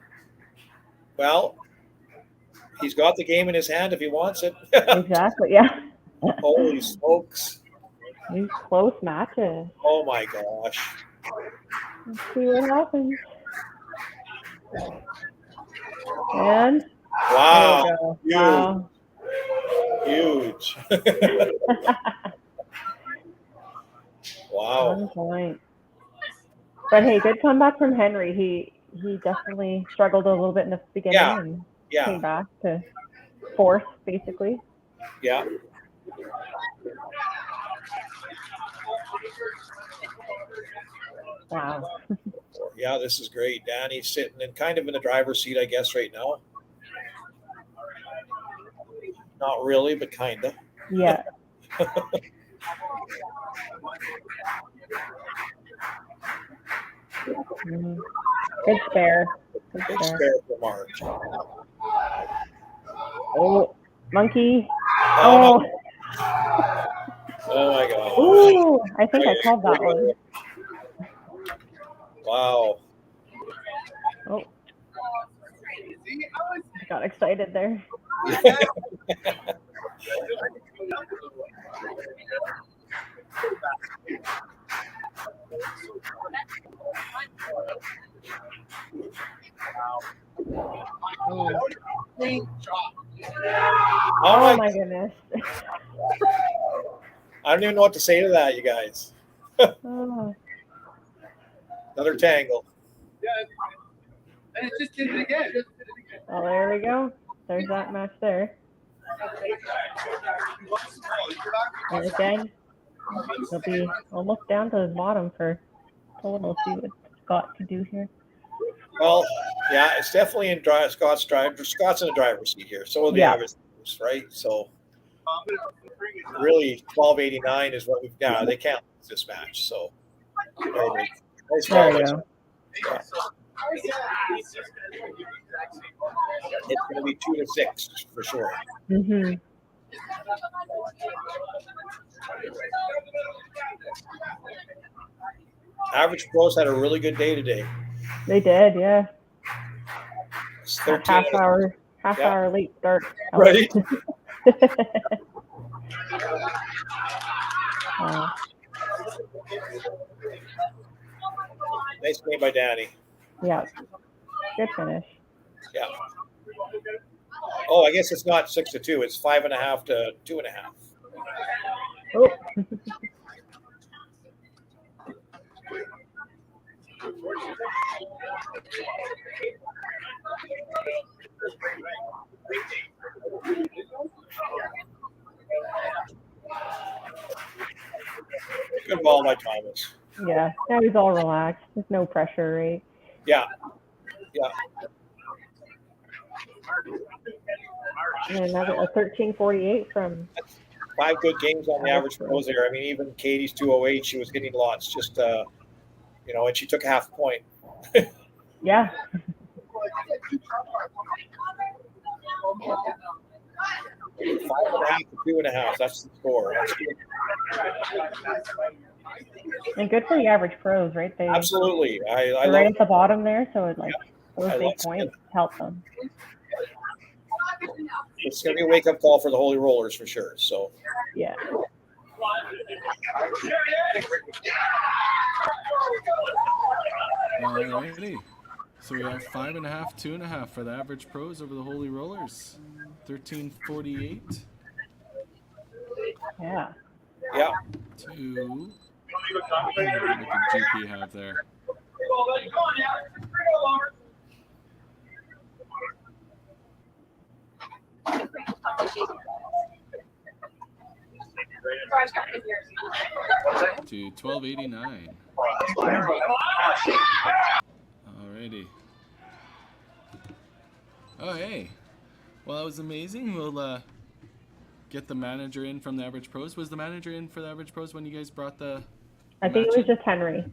Well, he's got the game in his hand if he wants it. Exactly. Yeah. Holy smokes. These close matches. Oh my gosh. Let's see what happens. And Wow. there we go. Huge. Wow. Huge. Wow. On point. But hey, good comeback from Henry. He definitely struggled a little bit in the beginning Yeah. and Yeah. came back to fourth, basically. Yeah. Wow. Yeah, this is great. Danny's sitting in kind of in the driver's seat, I guess, right now. Not really, but kind of. Yeah. Mhm. Good spare. Good Good spare. spare for Mark. Oh, monkey. Oh, Oh. Oh my God. Ooh, I think I called that one. Wow. Oh. I got excited there. Oh, Oh my goodness. I don't even know what to say to that, you guys. Oh. Another tangle. And it just did it again. Well, there we go. There's that match there. And again, he'll be almost down to the bottom for total. See what Scott can do here. Well, yeah, it's definitely in Scott's driver. Scott's in the driver's seat here. So will the Yeah. average, right? So really, 1289 is what we've got. They can't lose this match. So nice There call, we guys. go. Yeah. It's going to be 2-6 for sure. Mhm. Average pros had a really good day today. They did, yeah. It's A 13 half Yeah. hour late start. Right. Nice game by Danny. Yeah. Good finish. Yeah. Oh, I guess it's not 6-2. It's 5.5 to 2.5. Oh. Good ball by Thomas. Yeah. Now he's all relaxed. There's no pressure, right? Yeah. Yeah. And another a 13:48 from 5 good games on the average pros there. I mean, even Katie's 208, she was hitting lots. Just and she took a half point. yeah. 5.5 to 2.5. That's the score. That's good. And good for the average pros, right? They Absolutely. I they're love right at the bottom there, so it those I big love points help them. It's going to be a wake-up call for the Holy Rollers for sure. So Yeah. Alrighty. So we have 5.5, 2.5 for the average pros over the Holy Rollers. 13:48 Yeah. yeah. to what did GP have there? To 1289. Alrighty. Oh hey. Well, that was amazing. We'll get the manager in from the average pros. Was the manager in for the average pros when you guys brought the I think it match was in? just Henry.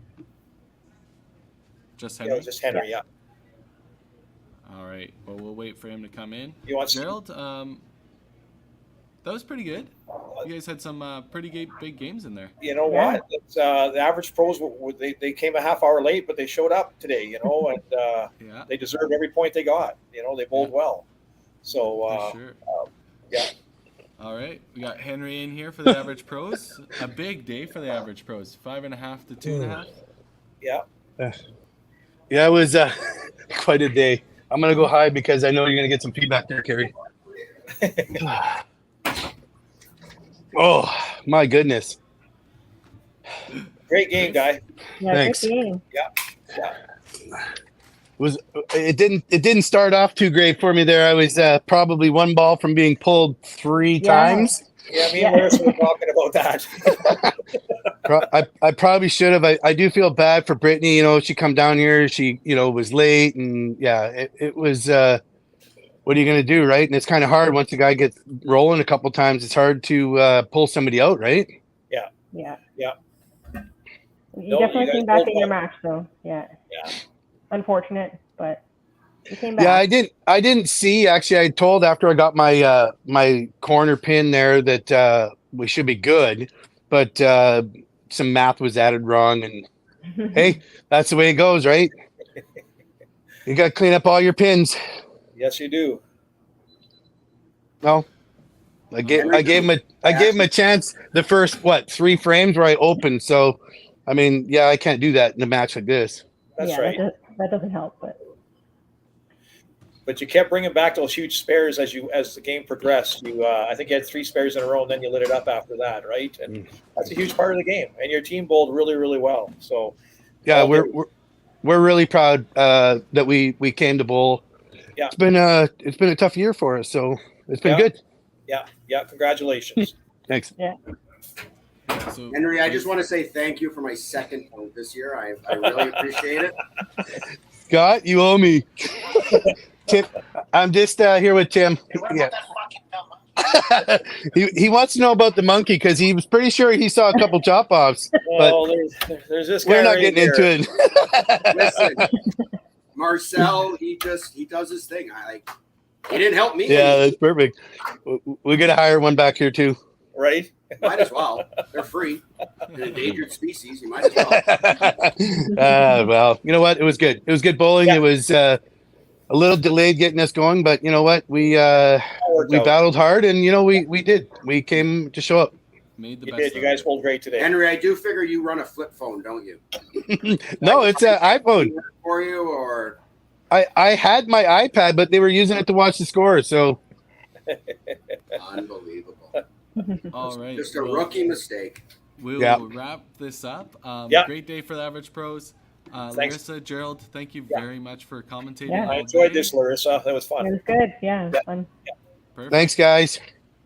Just Yeah, Henry? it was just Henry, yeah. All right. Well, we'll wait for him to come in. You want Gerald, That was pretty good. You guys had some pretty big games in there. You know Yeah. what? It's, the average pros, they came a half hour late, but they showed up today, you know, and Yeah, they deserved every point they got. You know, they bowled well. So, for sure. yeah. All right, we got Henry in here for the average pros. A big day for the average pros. 5.5 to 2.5. Yeah. Yeah, it was quite a day. I'm gonna go hide because I know you're gonna get some feedback there, Kerry. Oh my goodness! Great game, guy. Yeah, Thanks. good game. It didn't start off too great for me there. I was probably one ball from being pulled 3 Yeah. times. Yeah, me and Larissa were talking about that. I probably should have. I do feel bad for Brittany. You know, she come down here. She, you know, was late, and yeah, it was. What are you going to do, right? And it's kind of hard once the guy gets rolling a couple times. It's hard to pull somebody out, right? Yeah. Yeah. You No, definitely you guys came back pulled in your well. match, though. Yeah. Yeah. Unfortunate, but you came back. Yeah, I didn't see. Actually, I told after I got my my corner pin there that we should be good, but some math was added wrong, and hey, that's the way it goes, right? You got to clean up all your pins. Yes, you do. No, I gave him a chance. The first 3 frames where I opened. So, I mean, yeah, I can't do that in a match like this. That's right. That doesn't help, But you kept bringing back those huge spares as the game progressed. You, I think you had 3 spares in a row, and then you lit it up after that, right? And that's a huge part of the game. And your team bowled really, really well. So, yeah, we're really proud that we came to bowl. Yeah, it's been a tough year for us, so it's been good. Yeah. Congratulations. Thanks. Yeah. So, Henry, I just want to say thank you for my second vote this year. I really appreciate it. Scott, you owe me. Tim, I'm just here with Tim. Yeah. he wants to know about the monkey because he was pretty sure he saw a couple chop offs. Well, there's this guy. We're not right getting into here. it. Listen, Marcel, he does his thing. He didn't help me. Yeah, that's perfect. We're gonna hire one back here too. Right? Might as well. They're free. They're an endangered species. You might as well. Well, you know what? It was good. It was good bowling. Yeah. It was a little delayed getting us going, but you know what? We worked out. battled hard, and you know we did. We came to show up. made the You best did. You of guys it. bowled great today. Henry, I do figure you run a flip phone, don't you? No, it's an iPhone. For you, or I had my iPad, but they were using it to watch the score. So unbelievable. All right. Just a rookie mistake. We'll Yeah. wrap this up. Yeah. Great day for the average pros. Thanks. Larissa, Gerald, thank you very much for commentating. Yeah. I all enjoyed day. this, Larissa. That was it fun. was good. Yeah, it was fun. Perfect. thanks, guys.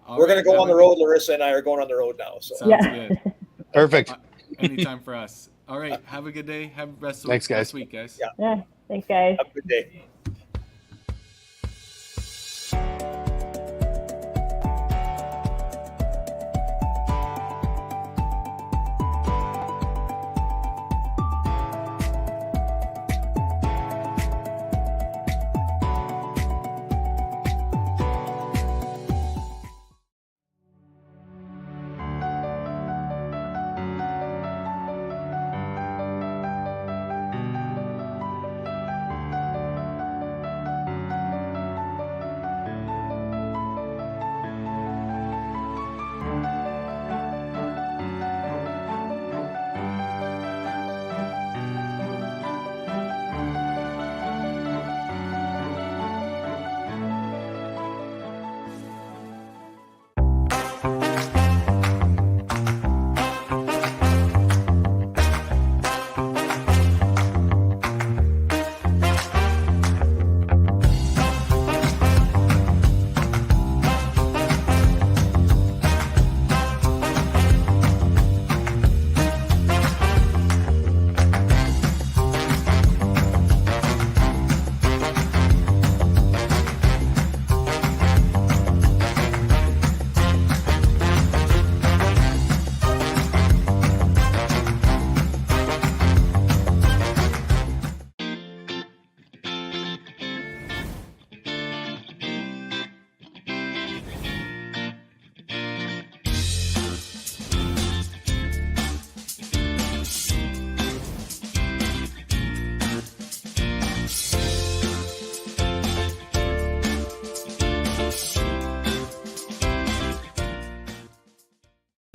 All We're going to right, go on the road. Larissa and I are going on the road now. So Sounds Yeah. good. Perfect. Anytime for us. All right. Have a good day. Have the rest of Thanks, guys. this week, guys. Yeah. Yeah. Thanks, guys. have a good day.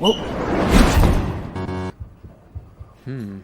Whoa. Hmm.